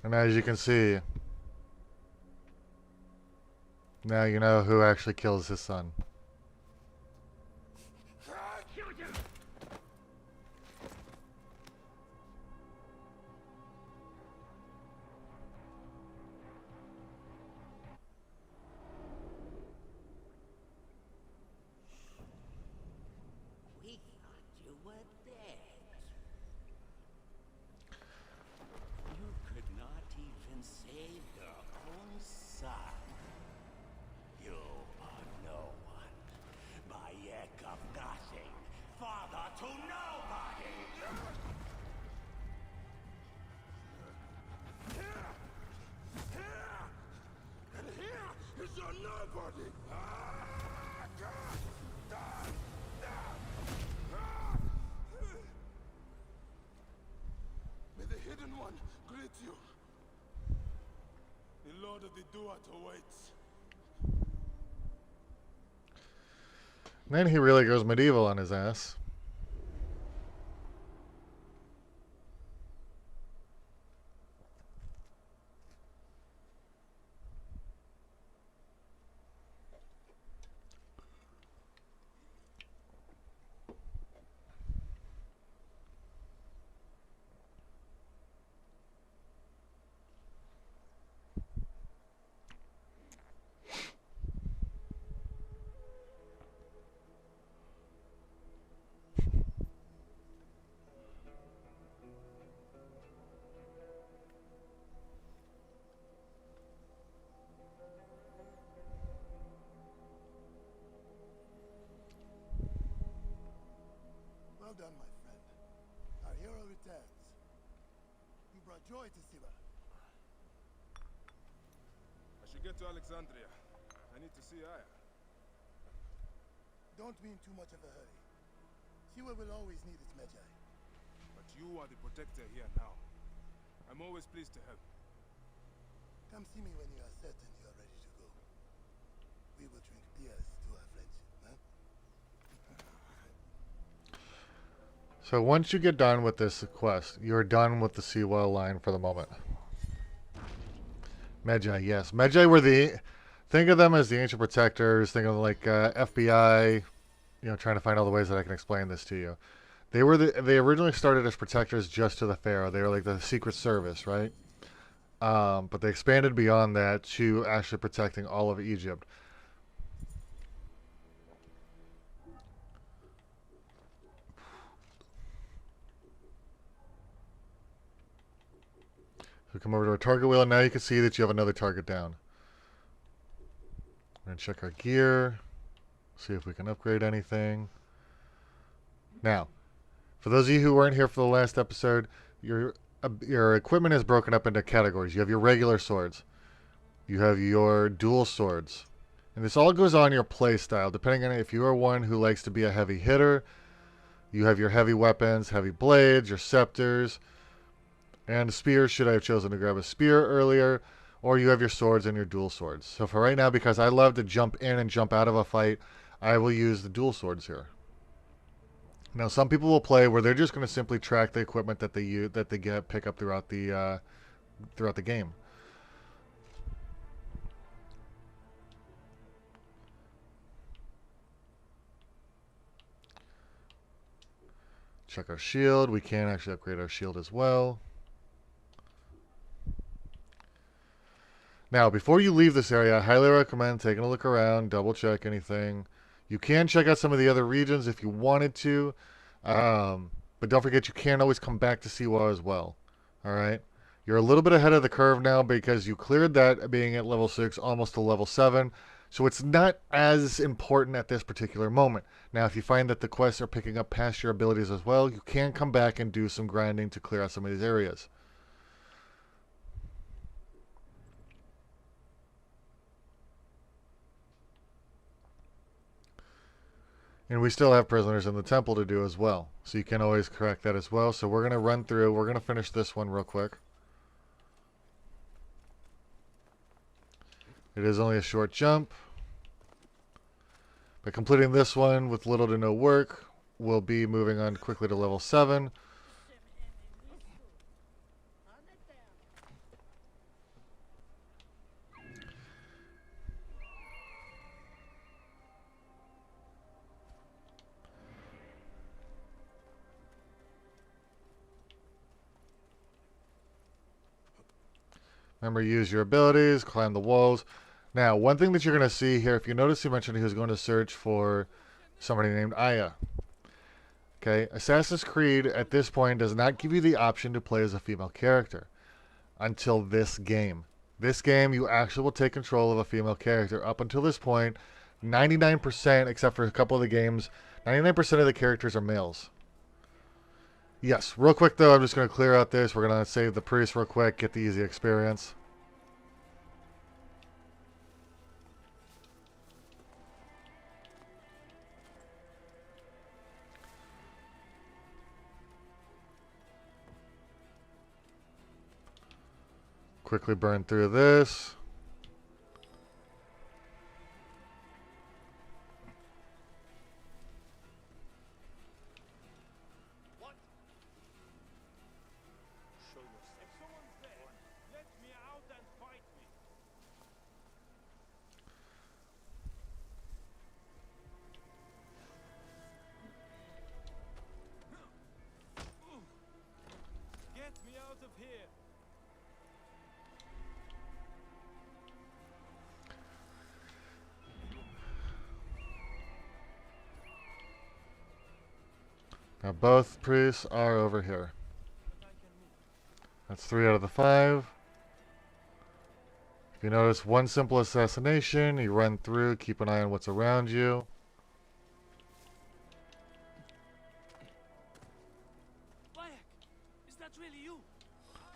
And as you can see, now you know who actually kills his son. We thought you were dead. You could not even save your own son. You are no one. Bayek of nothing. Father to nobody. And here is your nobody. May the hidden one greet you. The Lord of the Duat awaits. Then he really goes medieval on his ass. done, my friend. Our hero returns. You brought joy to Siva. I should get to Alexandria. I need to see Aya. Don't be in too much of a hurry. Siva will always need its Magi. But you are the protector here now. I'm always pleased to help. Come see me when you are certain you are ready to go. We will drink beers to our friendship, huh? So once you get done with this quest, you're done with the Seawell line for the moment. Magi, yes. Magi were the... Think of them as the ancient protectors. Think of them like FBI, trying to find all the ways that I can explain this to you. They originally started as protectors just to the Pharaoh. They were like the Secret Service, right? But they expanded beyond that to actually protecting all of Egypt. So come over to our target wheel, and now you can see that you have another target down. We're going to check our gear, see if we can upgrade anything. Now, for those of you who weren't here for the last episode, your equipment is broken up into categories. You have your regular swords. You have your dual swords. And this all goes on your play style. Depending on if you are one who likes to be a heavy hitter, you have your heavy weapons, heavy blades, your scepters, and spears, should I have chosen to grab a spear earlier, or you have your swords and your dual swords. So for right now, because I love to jump in and jump out of a fight, I will use the dual swords here. Now, some people will play where they're just going to simply track the equipment that they pick up throughout the game. Check our shield. We can actually upgrade our shield as well. Now, before you leave this area, I highly recommend taking a look around, double check anything. You can check out some of the other regions if you wanted to, but don't forget you can always come back to Siwa as well. All right, you're a little bit ahead of the curve now because you cleared that being at level 6, almost to level 7. So it's not as important at this particular moment. Now, if you find that the quests are picking up past your abilities as well, you can come back and do some grinding to clear out some of these areas. And we still have prisoners in the temple to do as well. So you can always correct that as well. So we're going to run through. We're going to finish this one real quick. It is only a short jump. By completing this one with little to no work, we'll be moving on quickly to level 7. Remember, use your abilities, climb the walls. Now, one thing that you're going to see here, if you notice he mentioned he was going to search for somebody named Aya. Okay, Assassin's Creed at this point does not give you the option to play as a female character until this game. This game, you actually will take control of a female character. Up until this point, 99%, except for a couple of the games, 99% of the characters are males. Yes, real quick though, I'm just going to clear out this. We're going to save the priest real quick, get the easy experience. Quickly burn through this. What? Show yourself. If someone's there, let me out and fight me. Get me out of here. Now both priests are over here. That's 3 out of the 5. If you notice one simple assassination, you run through, keep an eye on what's around you. that really you?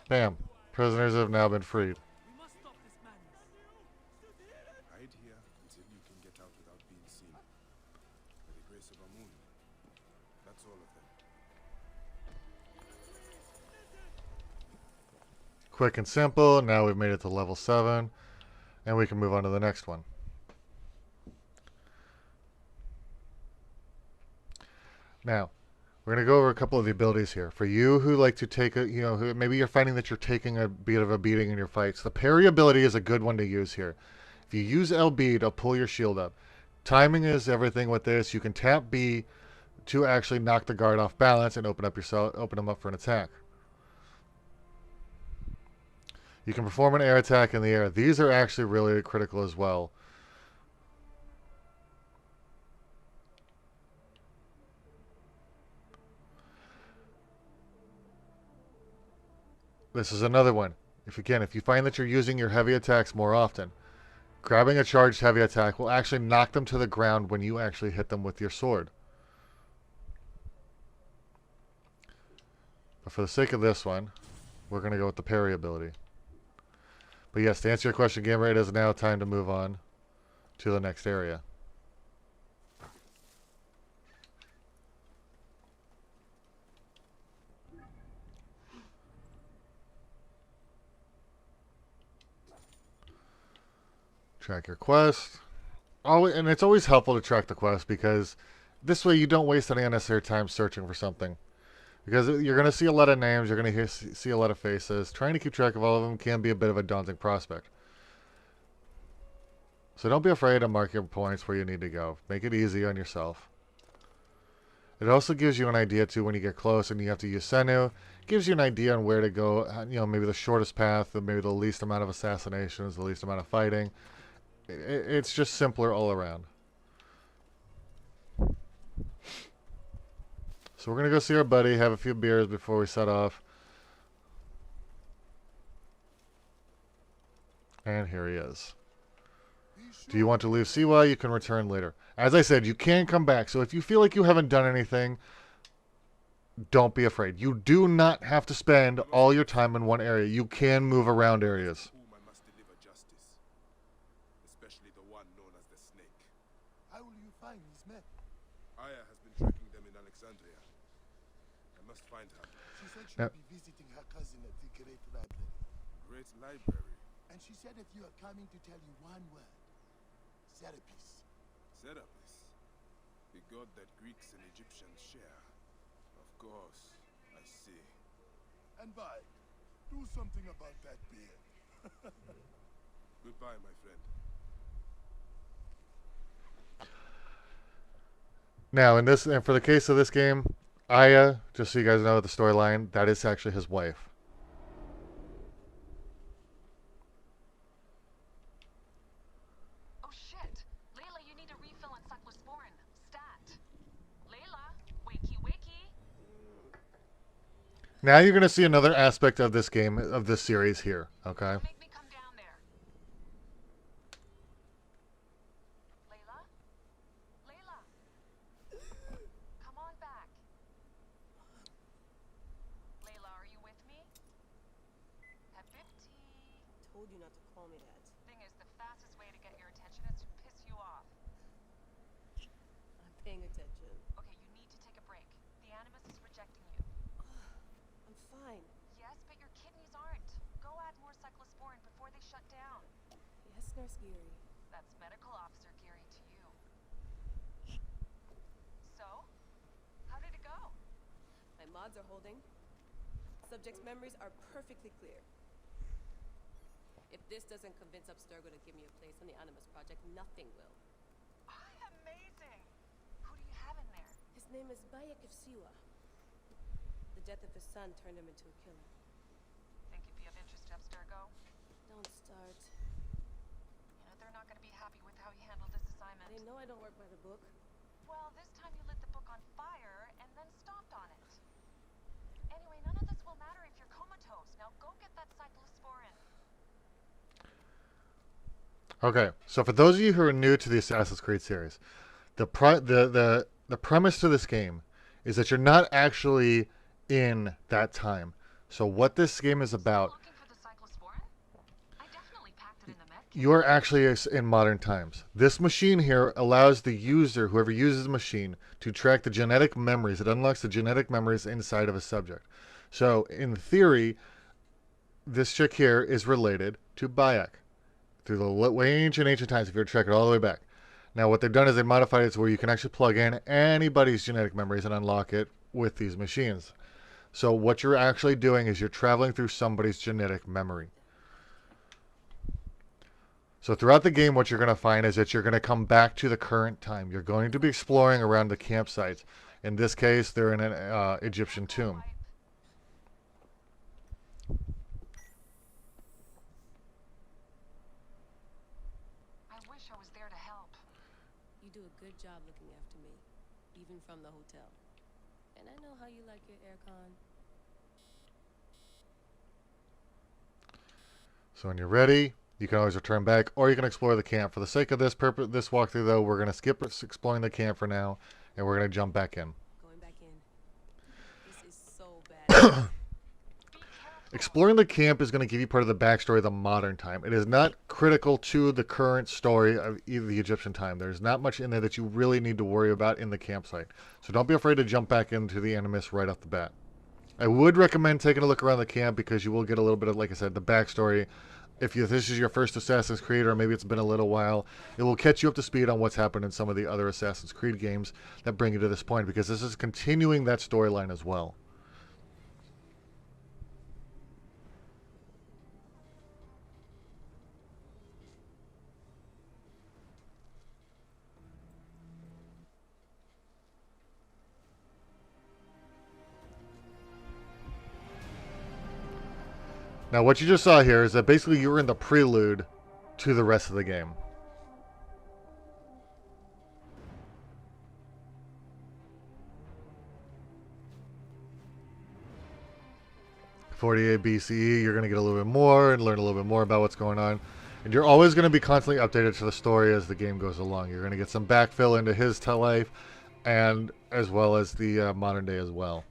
Bam. Prisoners have now been freed. We must stop this madness. Hide here until you can get out without being seen. By the grace of Amun. That's all of them. Quick and simple. Now we've made it to level 7. And we can move on to the next one. Now, we're going to go over a couple of the abilities here. For you who like to take a, who maybe you're finding that you're taking a bit of a beating in your fights, the parry ability is a good one to use here. If you use LB to pull your shield up, timing is everything with this. You can tap B to actually knock the guard off balance and open them up for an attack. You can perform an air attack in the air. These are actually really critical as well. This is another one. If you find that you're using your heavy attacks more often, grabbing a charged heavy attack will actually knock them to the ground when you actually hit them with your sword. But for the sake of this one, we're going to go with the parry ability. But yes, to answer your question, Gamer, it is now time to move on to the next area. Track your quest. And it's always helpful to track the quest because this way you don't waste any unnecessary time searching for something. Because you're going to see a lot of names, you're going to see a lot of faces. Trying to keep track of all of them can be a bit of a daunting prospect. So don't be afraid to mark your points where you need to go. Make it easy on yourself. It also gives you an idea too when you get close and you have to use Senu. It gives you an idea on where to go, maybe the shortest path, maybe the least amount of assassinations, the least amount of fighting. It's just simpler all around. So we're going to go see our buddy, have a few beers before we set off. And here he is. Do you want to leave Siwa? You can return later. As I said, you can come back. So if you feel like you haven't done anything, don't be afraid. You do not have to spend all your time in one area. You can move around areas. Whom I must deliver justice. Especially the one known as the Snake. How will you find these men? Aya has been tracking them in Alexandria. I must find her. She said she would be visiting her cousin at the Great Library. Great library. And she said if you are coming to tell you one word, Serapis. Serapis. The god that Greeks and Egyptians share. Of course. I see. And bye. Do something about that beard. Goodbye, my friend. Now, and for the case of this game, Aya, just so you guys know the storyline, that is actually his wife. Oh shit! Layla, you need a refill on cyclosporin. Stat. Layla, wakey wakey. Now you're going to see another aspect of this game, of this series here, okay? Make me come down there. Layla? Layla! Come on back. Layla, are you with me? Habibti. Told you not to call me that. Thing is, the fastest way to get your attention is to piss you off. I'm paying attention. Okay, you need to take a break. The Animus is rejecting you. I'm fine. Yes, but your kidneys aren't. Go add more cyclosporin before they shut down. Yes, Nurse Geary. That's Medical Officer Geary to you. So, how did it go? My mods are holding. Subject's memories are perfectly clear. If this doesn't convince Abstergo to give me a place on the Animus Project, nothing will. Amazing! Who do you have in there? His name is Bayek of Siwa. The death of his son turned him into a killer. Think you'd be of interest to Abstergo? Don't start. You know, they're not going to be happy with how you handled this assignment. They know I don't work by the book. Well, this time you lit the book on fire and then stomped on it. Anyway, none of this will matter if you're comatose. Now go get that cyclosporin. Okay, so for those of you who are new to the Assassin's Creed series, the premise to this game is that you're not actually in that time. So what this game is about, Looking for the cyclosporin? I definitely packed it in the med kit. you're actually in modern times. This machine here allows the user, whoever uses the machine, to track the genetic memories. It unlocks the genetic memories inside of a subject. So in theory, this chick here is related to Bayek through the ancient times, if you were to track it all the way back. Now, what they've done is they modified it to where you can actually plug in anybody's genetic memories and unlock it with these machines. So what you're actually doing is you're traveling through somebody's genetic memory. So throughout the game, what you're going to find is that you're going to come back to the current time. You're going to be exploring around the campsites. In this case, they're in an Egyptian tomb. I wish I was there to help. You do a good job looking after me, even from the hotel. And I know how you like your aircon. So when you're ready, you can always return back, or you can explore the camp. For the sake of this walkthrough, though, we're going to skip exploring the camp for now, and we're going to jump back in. Going back in. This is so bad. Exploring the camp is going to give you part of the backstory of the modern time. It is not critical to the current story of either the Egyptian time. There's not much in there that you really need to worry about in the campsite. So don't be afraid to jump back into the Animus right off the bat. I would recommend taking a look around the camp because you will get a little bit of, like I said, the backstory. If this is your first Assassin's Creed, or maybe it's been a little while, it will catch you up to speed on what's happened in some of the other Assassin's Creed games that bring you to this point, because this is continuing that storyline as well. Now, what you just saw here is that basically you were in the prelude to the rest of the game. '48 BCE, you're going to get a little bit more and learn a little bit more about what's going on. And you're always going to be constantly updated to the story as the game goes along. You're going to get some backfill into his life, and as well as the modern day as well.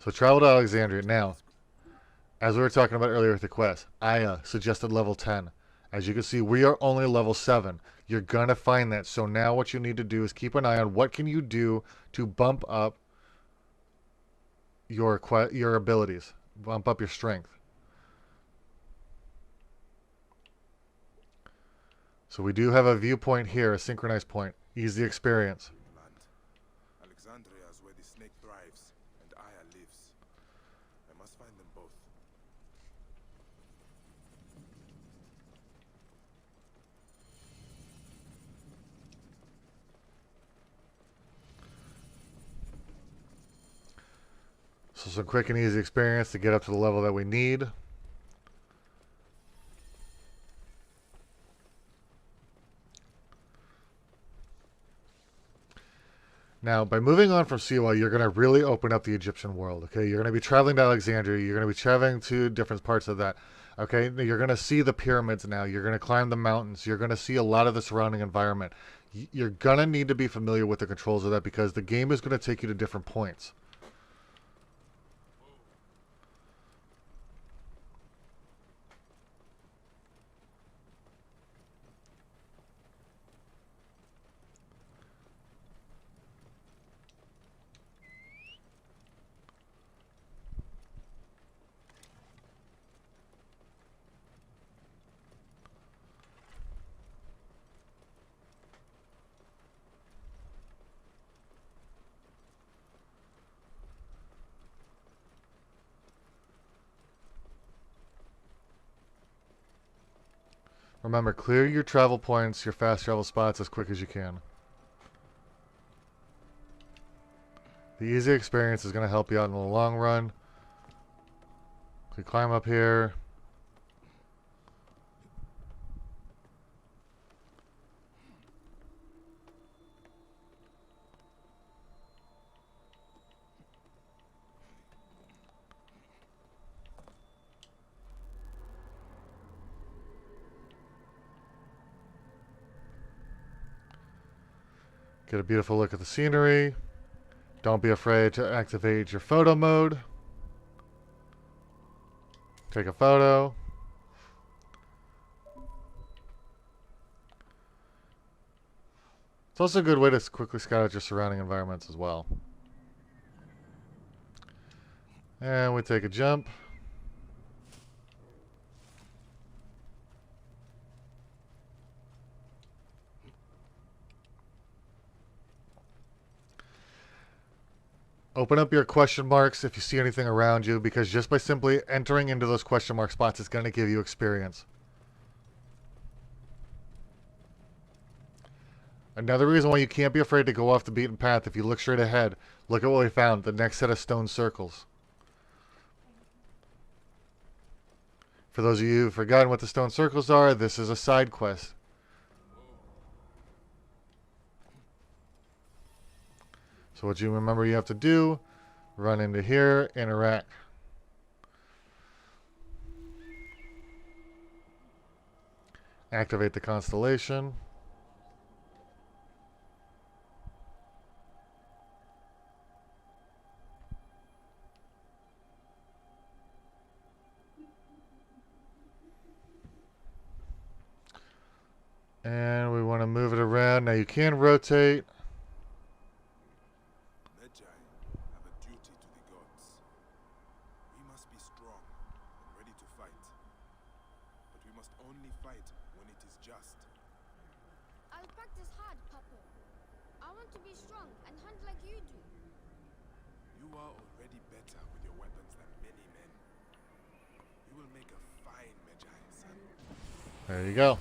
So travel to Alexandria. Now, as we were talking about earlier with the quest, Aya suggested level 10. As you can see, we are only level 7. You're going to find that. So now what you need to do is keep an eye on what can you do to bump up your abilities, bump up your strength. So we do have a viewpoint here, a synchronized point. Easy experience. Alexandria is where the snake thrives, and Aya lives. I must find them both. So some quick and easy experience to get up to the level that we need. Now, by moving on from Siwa, you're going to really open up the Egyptian world, okay? You're going to be traveling to Alexandria. You're going to be traveling to different parts of that, okay? You're going to see the pyramids now. You're going to climb the mountains. You're going to see a lot of the surrounding environment. You're going to need to be familiar with the controls of that because the game is going to take you to different points. Remember, clear your travel points, your fast travel spots as quick as you can. The easy experience is going to help you out in the long run. So you climb up here. Get a beautiful look at the scenery. Don't be afraid to activate your photo mode. Take a photo. It's also a good way to quickly scout out your surrounding environments as well. And we take a jump. Open up your question marks if you see anything around you, because just by simply entering into those question mark spots, it's going to give you experience. Another reason why you can't be afraid to go off the beaten path, if you look straight ahead, look at what we found, the next set of stone circles. For those of you who've forgotten what the stone circles are, this is a side quest. So what you remember you have to do, run into here, interact. Activate the constellation. And we want to move it around. Now you can rotate. Magi have a duty to the gods. We must be strong and ready to fight. But we must only fight when it is just. I'll practice hard, Papa. I want to be strong and hunt like you do. You are already better with your weapons than many men. You will make a fine Magi, son. There you go.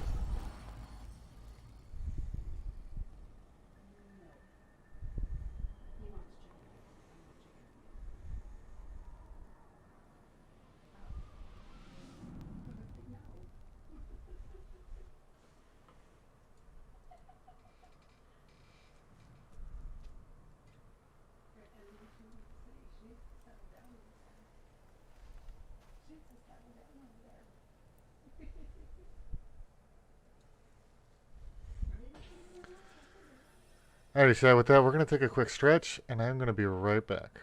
Alrighty, so with that, we're going to take a quick stretch, and I'm going to be right back.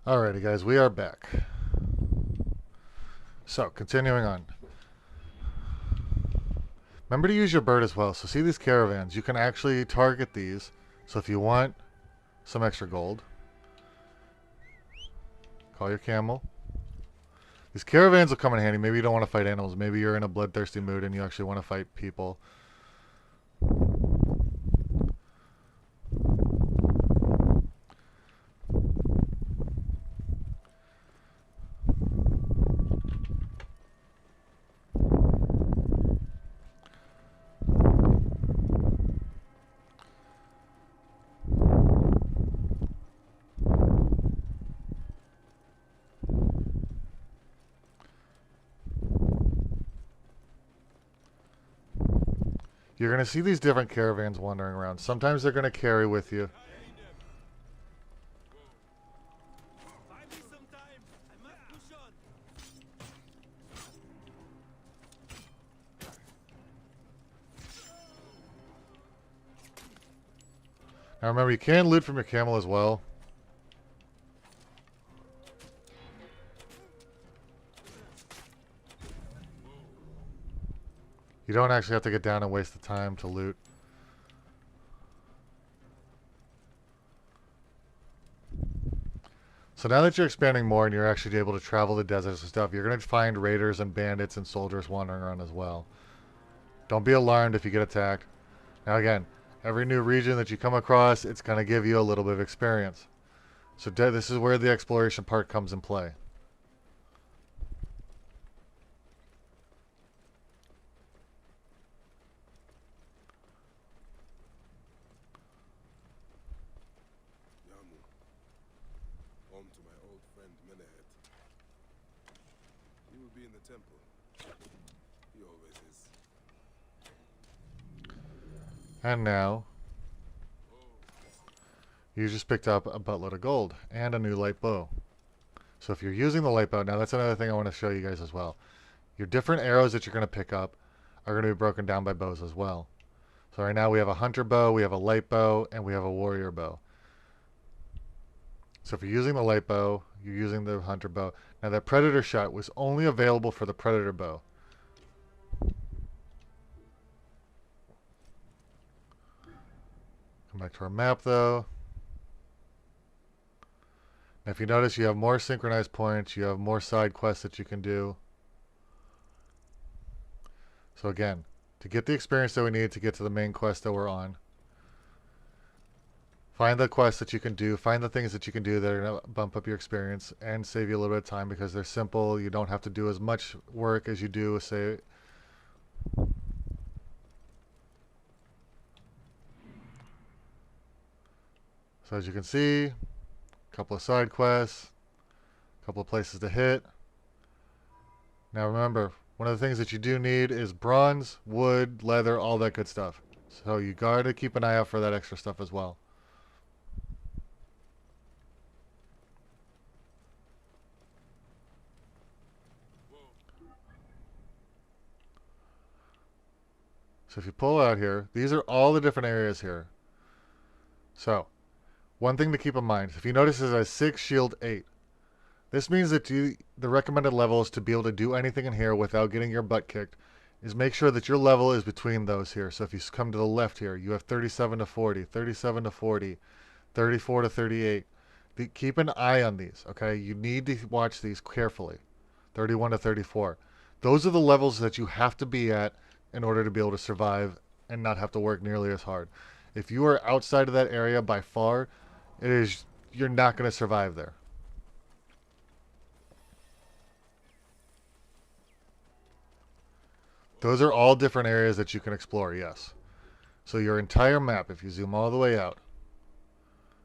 Alrighty, guys, we are back. So, continuing on. Remember to use your bird as well. So, see these caravans? You can actually target these. So, if you want some extra gold, call your camel. These caravans will come in handy. Maybe you don't want to fight animals. Maybe you're in a bloodthirsty mood and you actually want to fight people. You're going to see these different caravans wandering around. Sometimes they're going to carry with you. Buy me some time. I must push on. Now remember, you can loot from your camel as well. You don't actually have to get down and waste the time to loot. So now that you're expanding more and you're actually able to travel the deserts and stuff, you're going to find raiders and bandits and soldiers wandering around as well. Don't be alarmed if you get attacked. Now again, every new region that you come across, it's going to give you a little bit of experience. So this is where the exploration part comes in play. Yamu, home to my old friend Menehet. He will be in the temple. He always is. And now, you just picked up a buttload of gold and a new light bow. So if you're using the light bow, now that's another thing I want to show you guys as well. Your different arrows that you're going to pick up are going to be broken down by bows as well. So right now we have a hunter bow, we have a light bow, and we have a warrior bow. So if you're using the light bow, you're using the hunter bow. Now that predator shot was only available for the predator bow. Come back to our map though. Now if you notice, you have more synchronized points, you have more side quests that you can do. So again, to get the experience that we need to get to the main quest that we're on, find the quests that you can do, find the things that you can do that are going to bump up your experience and save you a little bit of time because they're simple. You don't have to do as much work as you do, say. So as you can see, a couple of side quests, a couple of places to hit. Now remember, one of the things that you do need is bronze, wood, leather, all that good stuff. So you gotta keep an eye out for that extra stuff as well. So if you pull out here, these are all the different areas here. So, one thing to keep in mind, if you notice it says 6, shield 8. This means that the recommended levels to be able to do anything in here without getting your butt kicked is make sure that your level is between those here. So if you come to the left here, you have 37 to 40, 37 to 40, 34 to 38. Keep an eye on these, okay? You need to watch these carefully. 31 to 34. Those are the levels that you have to be at in order to be able to survive and not have to work nearly as hard. If you are outside of that area by far, you're not going to survive there. Those are all different areas that you can explore, yes. So your entire map, if you zoom all the way out,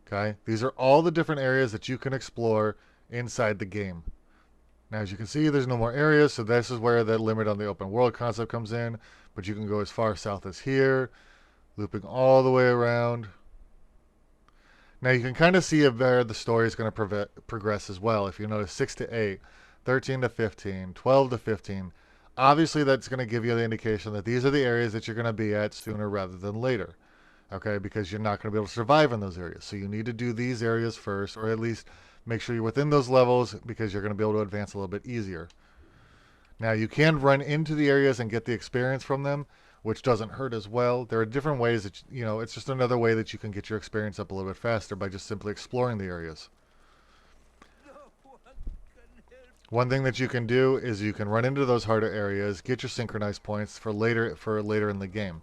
okay, these are all the different areas that you can explore inside the game. Now, as you can see, there's no more areas, so this is where the limit on the open world concept comes in, but you can go as far south as here, looping all the way around. Now, you can kind of see where the story is going to progress as well. If you notice 6 to 8, 13 to 15, 12 to 15, obviously that's going to give you the indication that these are the areas that you're going to be at sooner rather than later, okay, because you're not going to be able to survive in those areas. So you need to do these areas first, or at least Make sure you're within those levels because you're going to be able to advance a little bit easier. Now, you can run into the areas and get the experience from them, which doesn't hurt as well. There are different ways that, it's just another way that you can get your experience up a little bit faster by just simply exploring the areas. One thing that you can do is you can run into those harder areas, get your synchronized points for later in the game.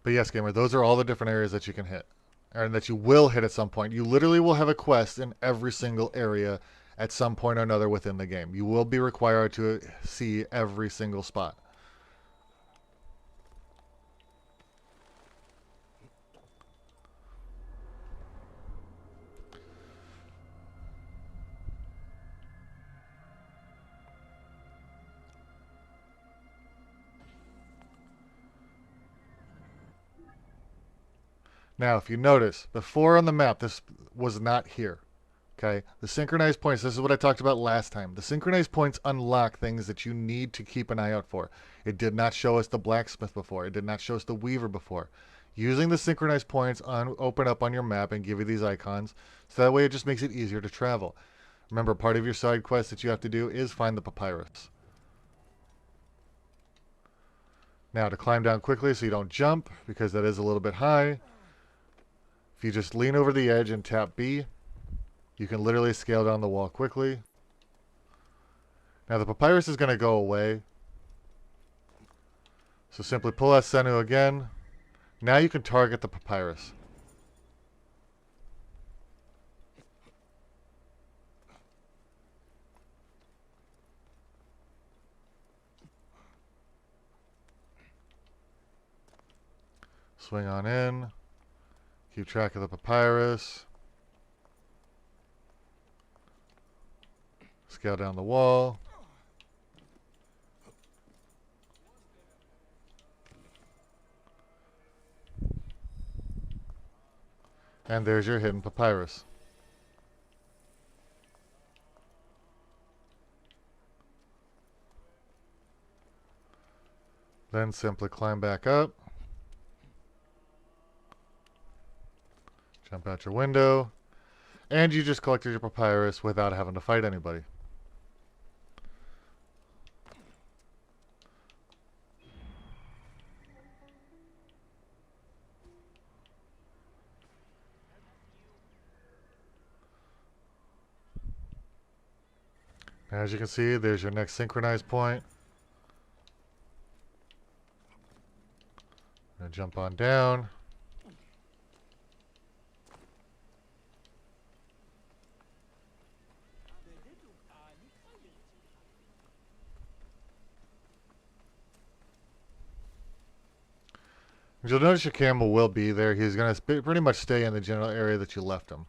But yes, gamer, those are all the different areas that you can hit, and that you will hit at some point. You literally will have a quest in every single area at some point or another within the game. You will be required to see every single spot. Now, if you notice, before on the map, this was not here. Okay, the synchronized points, this is what I talked about last time. The synchronized points unlock things that you need to keep an eye out for. It did not show us the blacksmith before. It did not show us the weaver before. Using the synchronized points open up on your map and give you these icons, so that way it just makes it easier to travel. Remember, part of your side quest that you have to do is find the papyrus. Now, to climb down quickly so you don't jump, because that is a little bit high, if you just lean over the edge and tap B, you can literally scale down the wall quickly. Now the papyrus is going to go away. So simply pull out Senu again. Now you can target the papyrus. Swing on in. Keep track of the papyrus. Scale down the wall. And there's your hidden papyrus. Then simply climb back up. Jump out your window. And you just collected your papyrus without having to fight anybody. As you can see, there's your next synchronized point. Gonna jump on down. You'll notice your camel will be there. He's going to pretty much stay in the general area that you left him.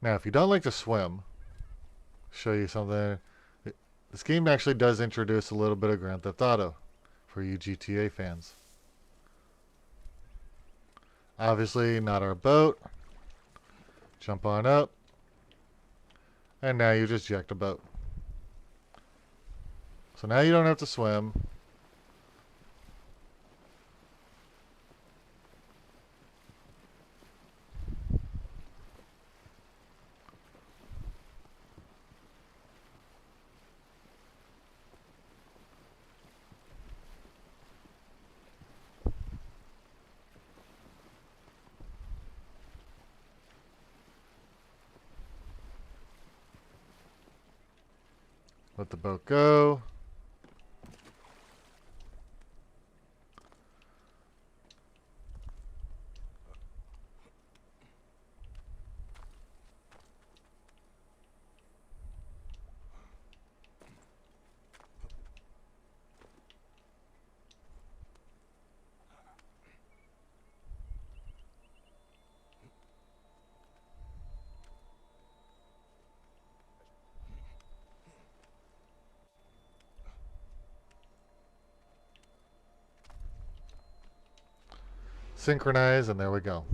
Now, if you don't like to swim, show you something. This game actually does introduce a little bit of Grand Theft Auto for you GTA fans. Obviously, not our boat. Jump on up. And now you just jacked a boat. So now you don't have to swim. Let the boat go. Synchronize, and there we go.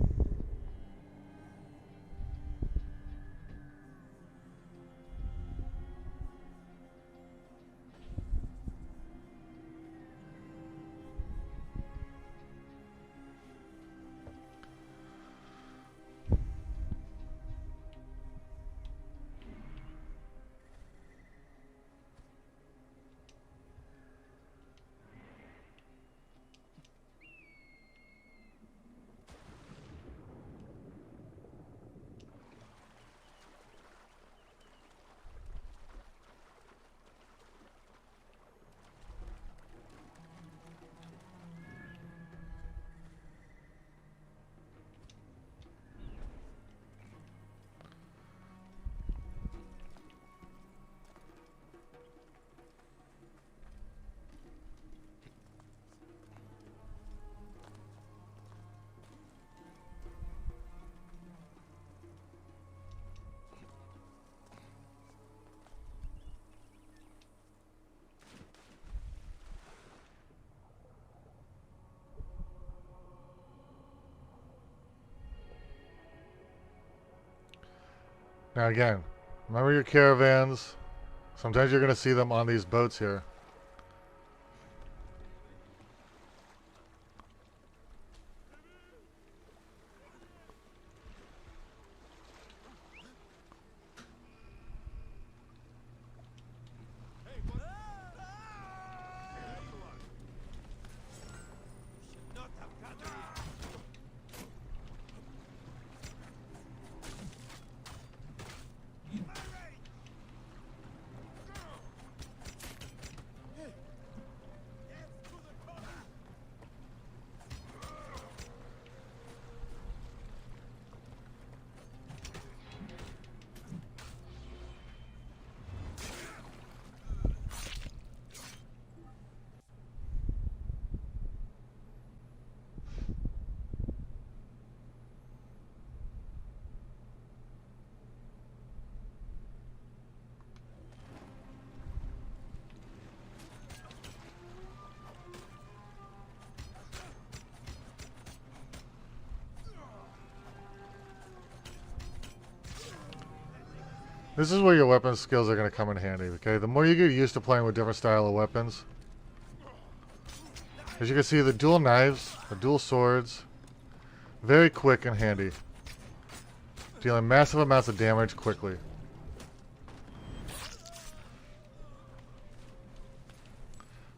Now again, remember your caravans. Sometimes you're going to see them on these boats here. This is where your weapon skills are going to come in handy, okay? The more you get used to playing with different style of weapons. As you can see, the dual knives, the dual swords, very quick and handy. Dealing massive amounts of damage quickly.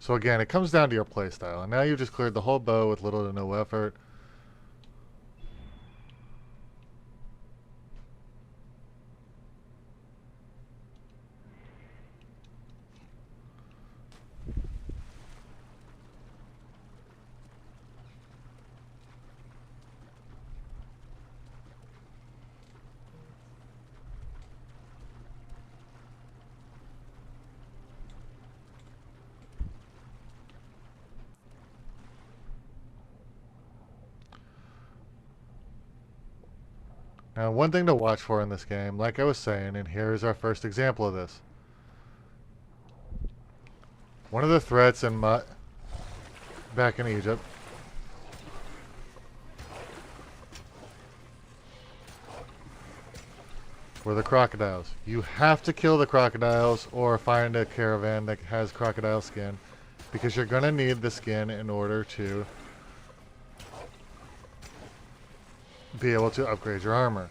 So again, it comes down to your playstyle. And now you've just cleared the whole bow with little to no effort. Now, one thing to watch for in this game, like I was saying, and here's our first example of this. One of the threats in back in Egypt were the crocodiles. You have to kill the crocodiles or find a caravan that has crocodile skin, because you're going to need the skin in order to be able to upgrade your armor.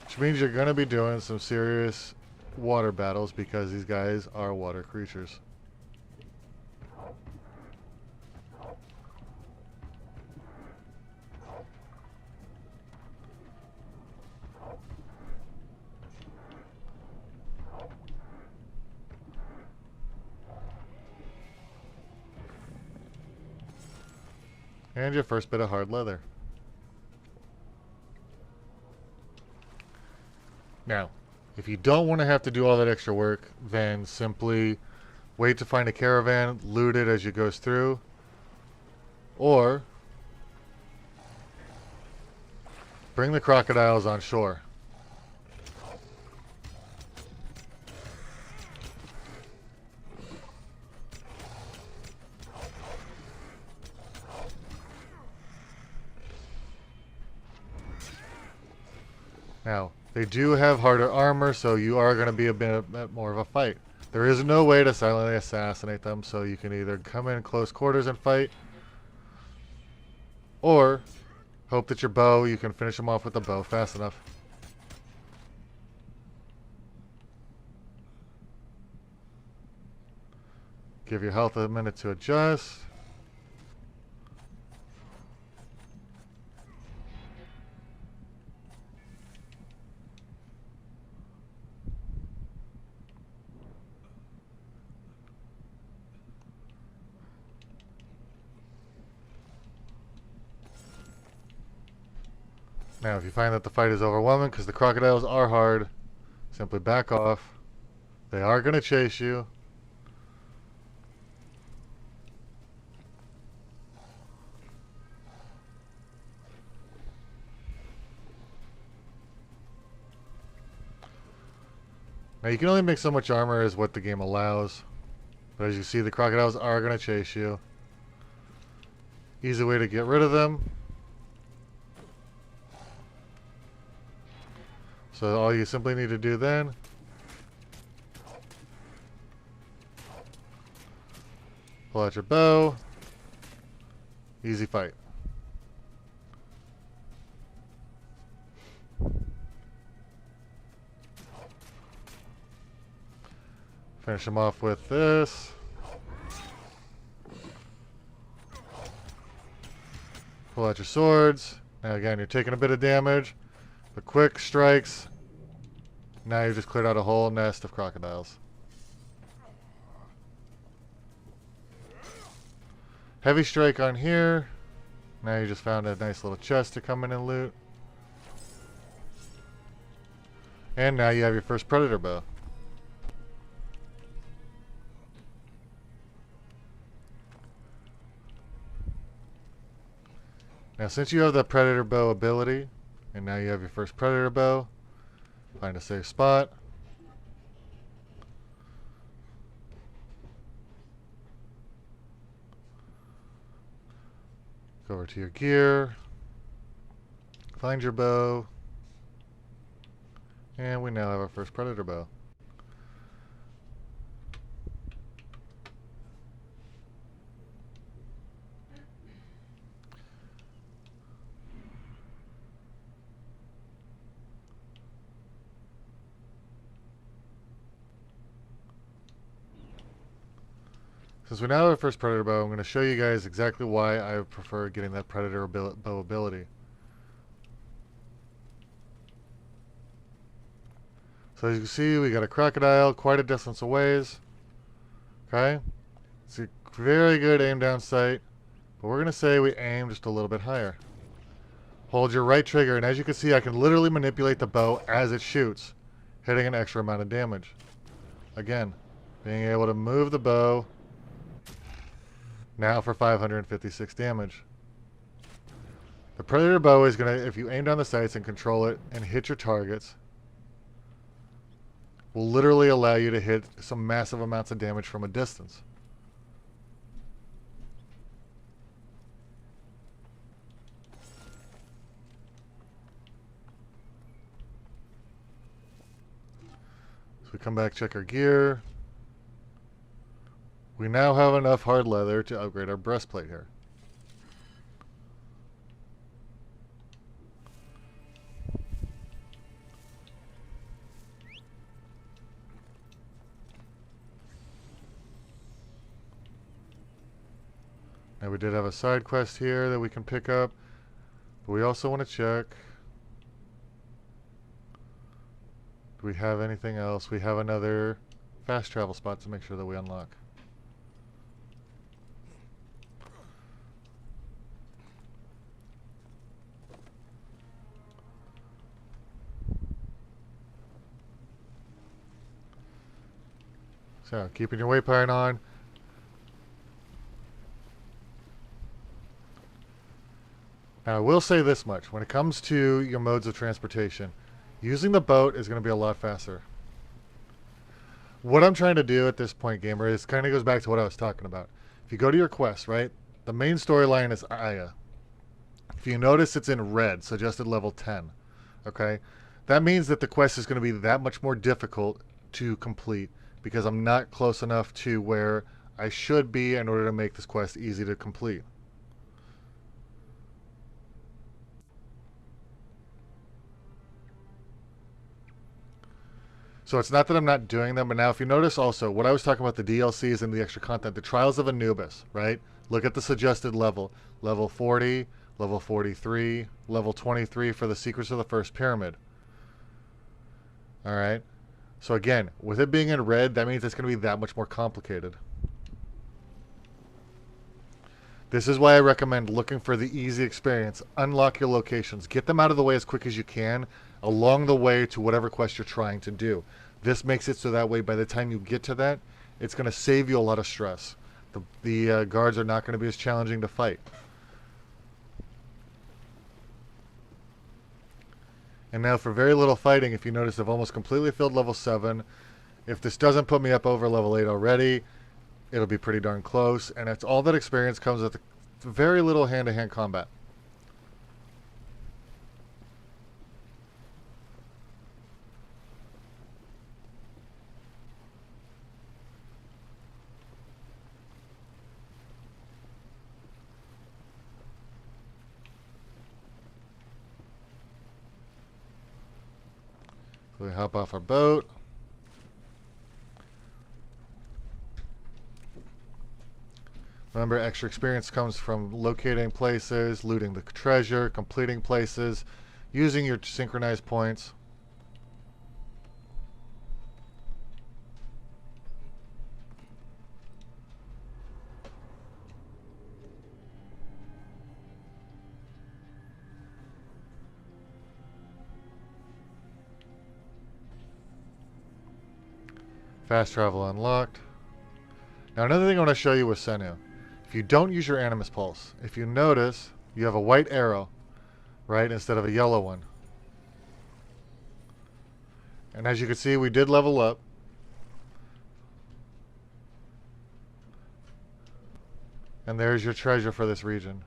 Which means you're going to be doing some serious water battles, because these guys are water creatures. And your first bit of hard leather. Now, if you don't want to have to do all that extra work, then simply wait to find a caravan, loot it as you goes through, or bring the crocodiles on shore. Now, they do have harder armor, so you are going to be a bit more of a fight. There is no way to silently assassinate them, so you can either come in close quarters and fight, or hope that your bow, you can finish them off with the bow fast enough. Give your health a minute to adjust. Now, if you find that the fight is overwhelming, because the crocodiles are hard, simply back off. They are going to chase you. Now, you can only make so much armor as what the game allows. But as you see, the crocodiles are going to chase you. Easy way to get rid of them. So all you simply need to do then, pull out your bow, easy fight. Finish him off with this. Pull out your swords. Now again, you're taking a bit of damage, but quick strikes. Now you've just cleared out a whole nest of crocodiles. Heavy strike on here. Now you just found a nice little chest to come in and loot. And now you have your first predator bow. Now since you have the predator bow ability, and now you have your first predator bow, find a safe spot. Go over to your gear. Find your bow. And we now have our first predator bow. Since we now have our first predator bow, I'm going to show you guys exactly why I prefer getting that predator bow ability. So as you can see, we got a crocodile quite a distance away. Okay? It's a very good aim down sight. But we're going to say we aim just a little bit higher. Hold your right trigger, and as you can see, I can literally manipulate the bow as it shoots, hitting an extra amount of damage. Again, being able to move the bow now for 556 damage. The predator bow is going to, if you aim down the sights and control it and hit your targets, will literally allow you to hit some massive amounts of damage from a distance. So we come back, check our gear. We now have enough hard leather to upgrade our breastplate here. Now we did have a side quest here that we can pick up, but we also want to check, do we have anything else? We have another fast travel spot to make sure that we unlock. So, keeping your waypoint on. Now, I will say this much. When it comes to your modes of transportation, using the boat is going to be a lot faster. What I'm trying to do at this point, gamer, is kind of goes back to what I was talking about. If you go to your quest, right, the main storyline is Aya. If you notice, it's in red, suggested level 10. Okay? That means that the quest is going to be that much more difficult to complete because I'm not close enough to where I should be in order to make this quest easy to complete. So it's not that I'm not doing them, but now if you notice also, what I was talking about, the DLCs and the extra content, the Trials of Anubis, right? Look at the suggested level. Level 40, level 43, level 23 for the Secrets of the First Pyramid. Alright? So again, with it being in red, that means it's going to be that much more complicated. This is why I recommend looking for the easy experience. Unlock your locations. Get them out of the way as quick as you can along the way to whatever quest you're trying to do. This makes it so that way by the time you get to that, it's going to save you a lot of stress. The guards are not going to be as challenging to fight. And now for very little fighting, if you notice, I've almost completely filled level 7. If this doesn't put me up over level 8 already, it'll be pretty darn close. And it's all that experience comes with very little hand-to-hand combat. So we hop off our boat. Remember, extra experience comes from locating places, looting the treasure, completing places, using your synchronized points. Fast travel unlocked. Now another thing I want to show you with Senu. If you don't use your Animus Pulse, if you notice, you have a white arrow, right, instead of a yellow one. And as you can see, we did level up. And there's your treasure for this region.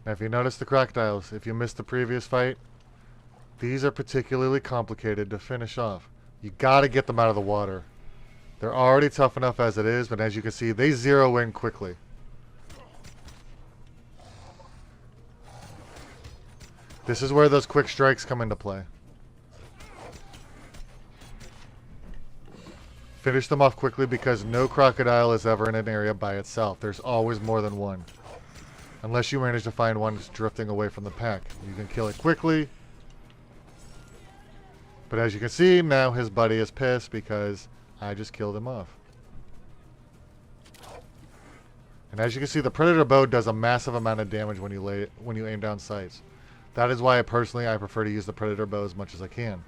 Now if you notice the crocodiles, if you missed the previous fight, these are particularly complicated to finish off. You gotta get them out of the water. They're already tough enough as it is, but as you can see, they zero in quickly. This is where those quick strikes come into play. Finish them off quickly because no crocodile is ever in an area by itself. There's always more than one. Unless you manage to find one that's drifting away from the pack. You can kill it quickly. But as you can see, now his buddy is pissed because I just killed him off. And as you can see, the Predator bow does a massive amount of damage when you aim down sights. That is why I prefer to use the Predator bow as much as I can.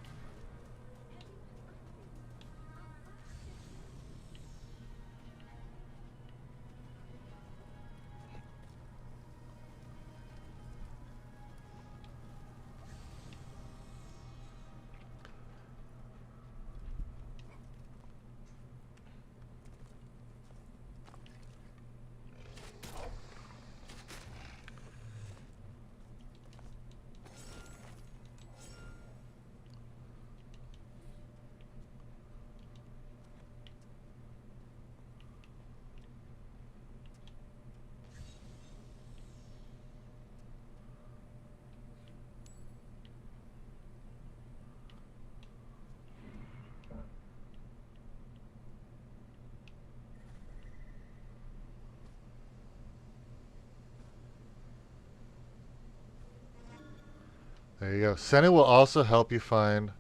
There you go. Senna will also help you find,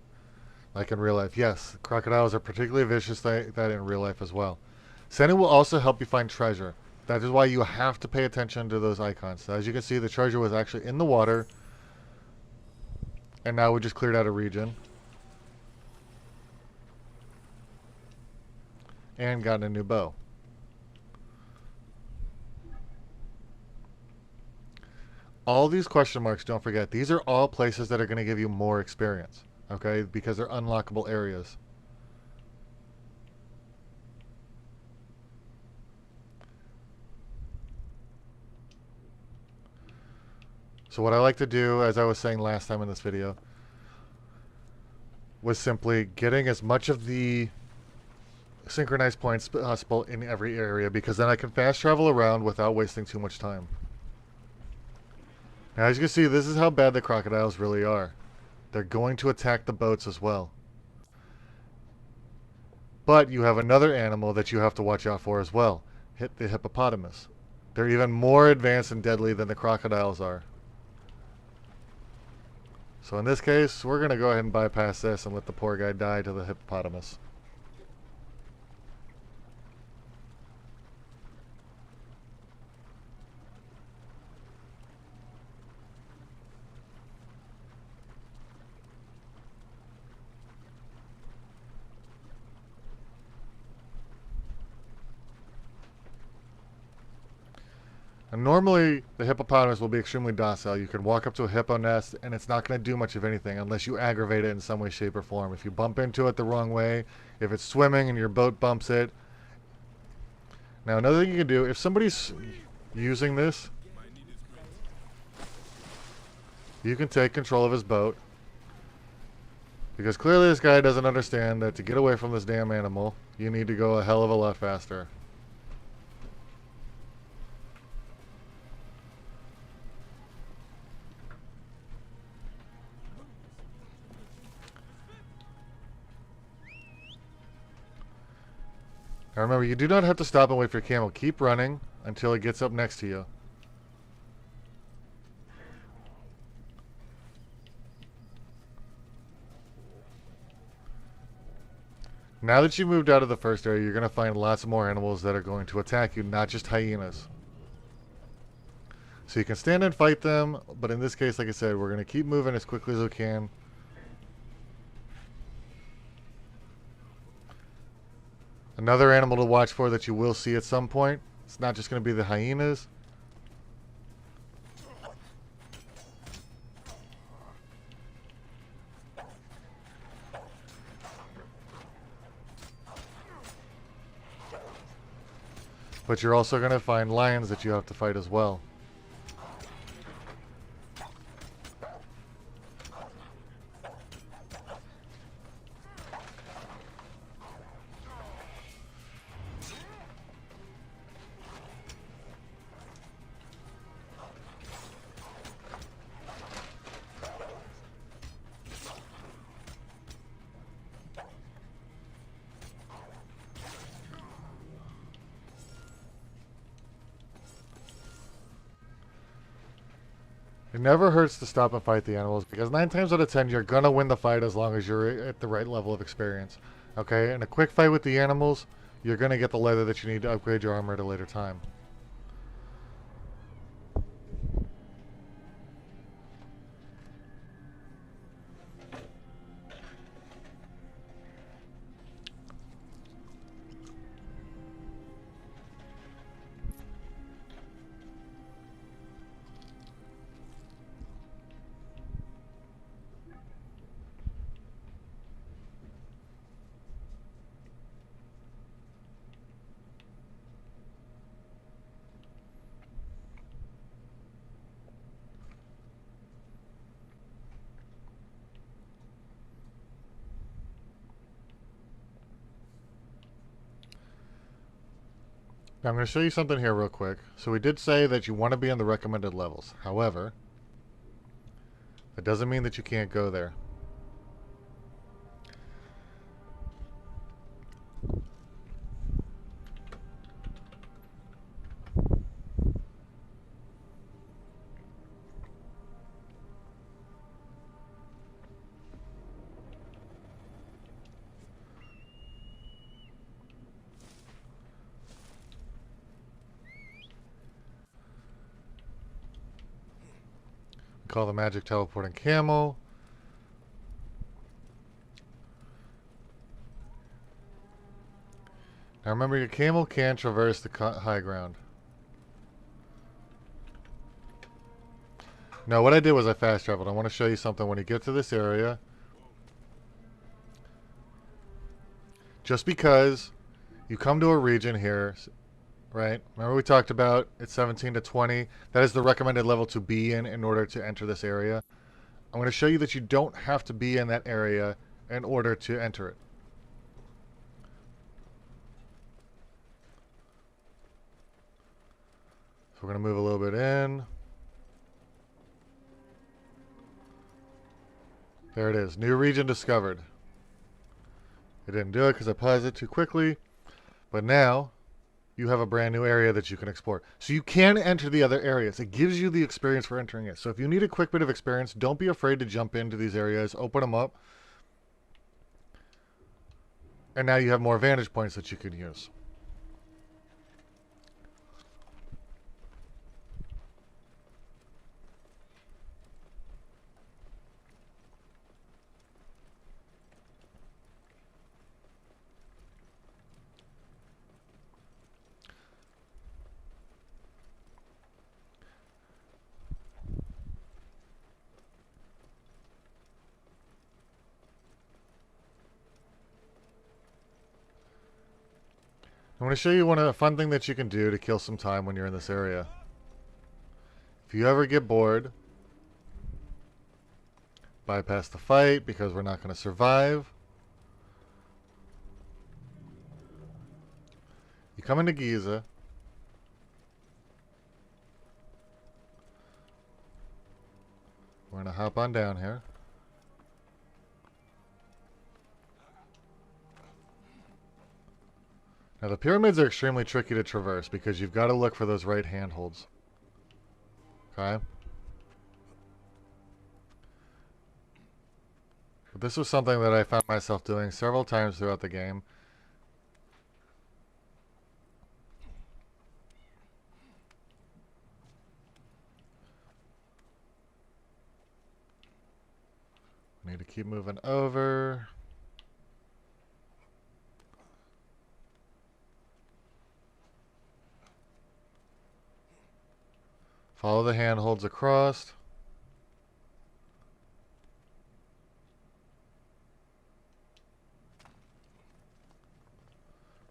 like in real life. Yes, crocodiles are particularly vicious like that in real life as well. Senna will also help you find treasure. That is why you have to pay attention to those icons. So as you can see, the treasure was actually in the water. And now we just cleared out a region. And got a new bow. All these question marks, don't forget, these are all places that are going to give you more experience, okay? Because they're unlockable areas. So what I like to do, as I was saying last time in this video, was simply getting as much of the synchronized points possible in every area, because then I can fast travel around without wasting too much time. Now, as you can see, this is how bad the crocodiles really are. They're going to attack the boats as well. But you have another animal that you have to watch out for as well. The hippopotamus. They're even more advanced and deadly than the crocodiles are. So in this case, we're going to go ahead and bypass this and let the poor guy die to the hippopotamus. And normally, the hippopotamus will be extremely docile. You can walk up to a hippo nest, and it's not going to do much of anything unless you aggravate it in some way, shape, or form. If you bump into it the wrong way, if it's swimming and your boat bumps it. Now, another thing you can do, if somebody's using this, you can take control of his boat. Because clearly this guy doesn't understand that to get away from this damn animal, you need to go a hell of a lot faster. Now remember, you do not have to stop and wait for your camel. Keep running until it gets up next to you. Now that you moved out of the first area, you're going to find lots more animals that are going to attack you, not just hyenas. So you can stand and fight them, but in this case, like I said, we're going to keep moving as quickly as we can. Another animal to watch for that you will see at some point. It's not just going to be the hyenas. But you're also going to find lions that you have to fight as well. It never hurts to stop and fight the animals because 9 times out of 10 you're going to win the fight as long as you're at the right level of experience. Okay, in a quick fight with the animals, you're going to get the leather that you need to upgrade your armor at a later time. Now I'm going to show you something here real quick. So we did say that you want to be on the recommended levels. However, that doesn't mean that you can't go there. Call the magic teleporting camel. Now remember, your camel can traverse the high ground. Now what I did was I fast traveled. I want to show you something. When you get to this area, just because you come to a region here, right? Remember we talked about it's 17 to 20. That is the recommended level to be in order to enter this area. I'm going to show you that you don't have to be in that area in order to enter it. So we're going to move a little bit in. There it is. New region discovered. It didn't do it because I paused it too quickly. But now you have a brand new area that you can explore. So you can enter the other areas. It gives you the experience for entering it. So if you need a quick bit of experience, don't be afraid to jump into these areas. Open them up. And now you have more vantage points that you can use. I'm going to show you a fun thing that you can do to kill some time when you're in this area. If you ever get bored, bypass the fight because we're not going to survive. You come into Giza. We're going to hop on down here. Now the pyramids are extremely tricky to traverse because you've got to look for those right handholds. Okay? But this was something that I found myself doing several times throughout the game. Need to keep moving over. Follow the handholds across.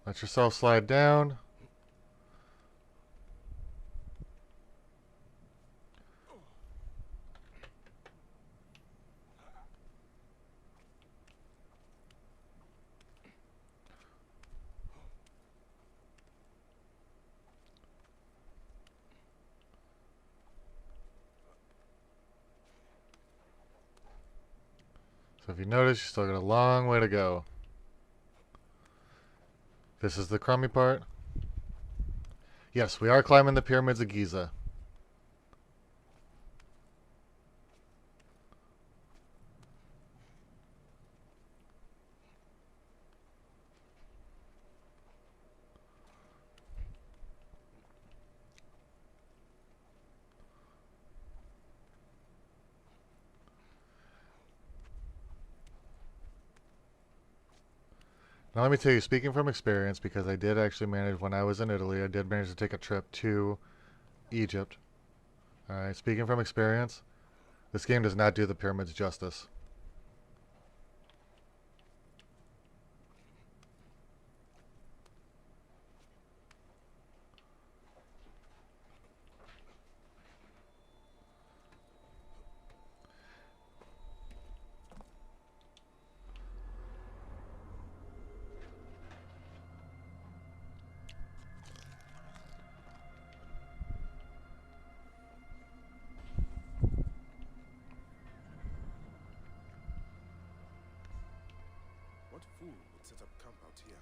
Let yourself slide down. So if you notice, you still got a long way to go. This is the crummy part. Yes, we are climbing the pyramids of Giza. Now let me tell you, speaking from experience, because I did actually manage, when I was in Italy, I did manage to take a trip to Egypt. Alright, speaking from experience, this game does not do the pyramids justice. What fool would set up camp out here?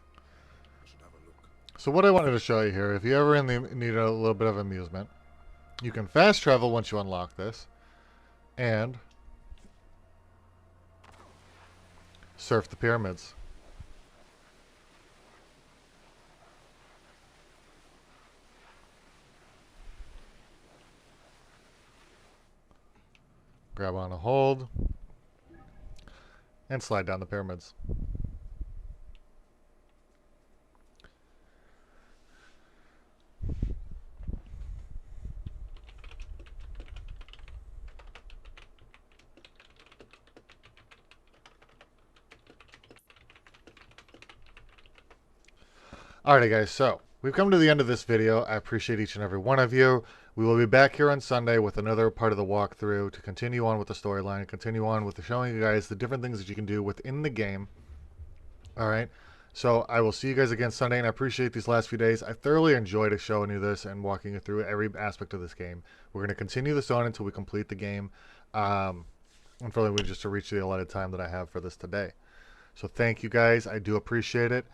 I should have a look. So what I wanted to show you here, if you ever need a little bit of amusement, you can fast travel once you unlock this, and surf the pyramids. Grab on a hold, and slide down the pyramids. Alrighty guys, so we've come to the end of this video. I appreciate each and every one of you. We will be back here on Sunday with another part of the walkthrough to continue on with the storyline, continue on with showing you guys the different things that you can do within the game. Alright, so I will see you guys again Sunday, and I appreciate these last few days. I thoroughly enjoyed showing you this and walking you through every aspect of this game. We're going to continue this on until we complete the game. Unfortunately, just to reach the allotted time that I have for this today. So thank you guys. I do appreciate it.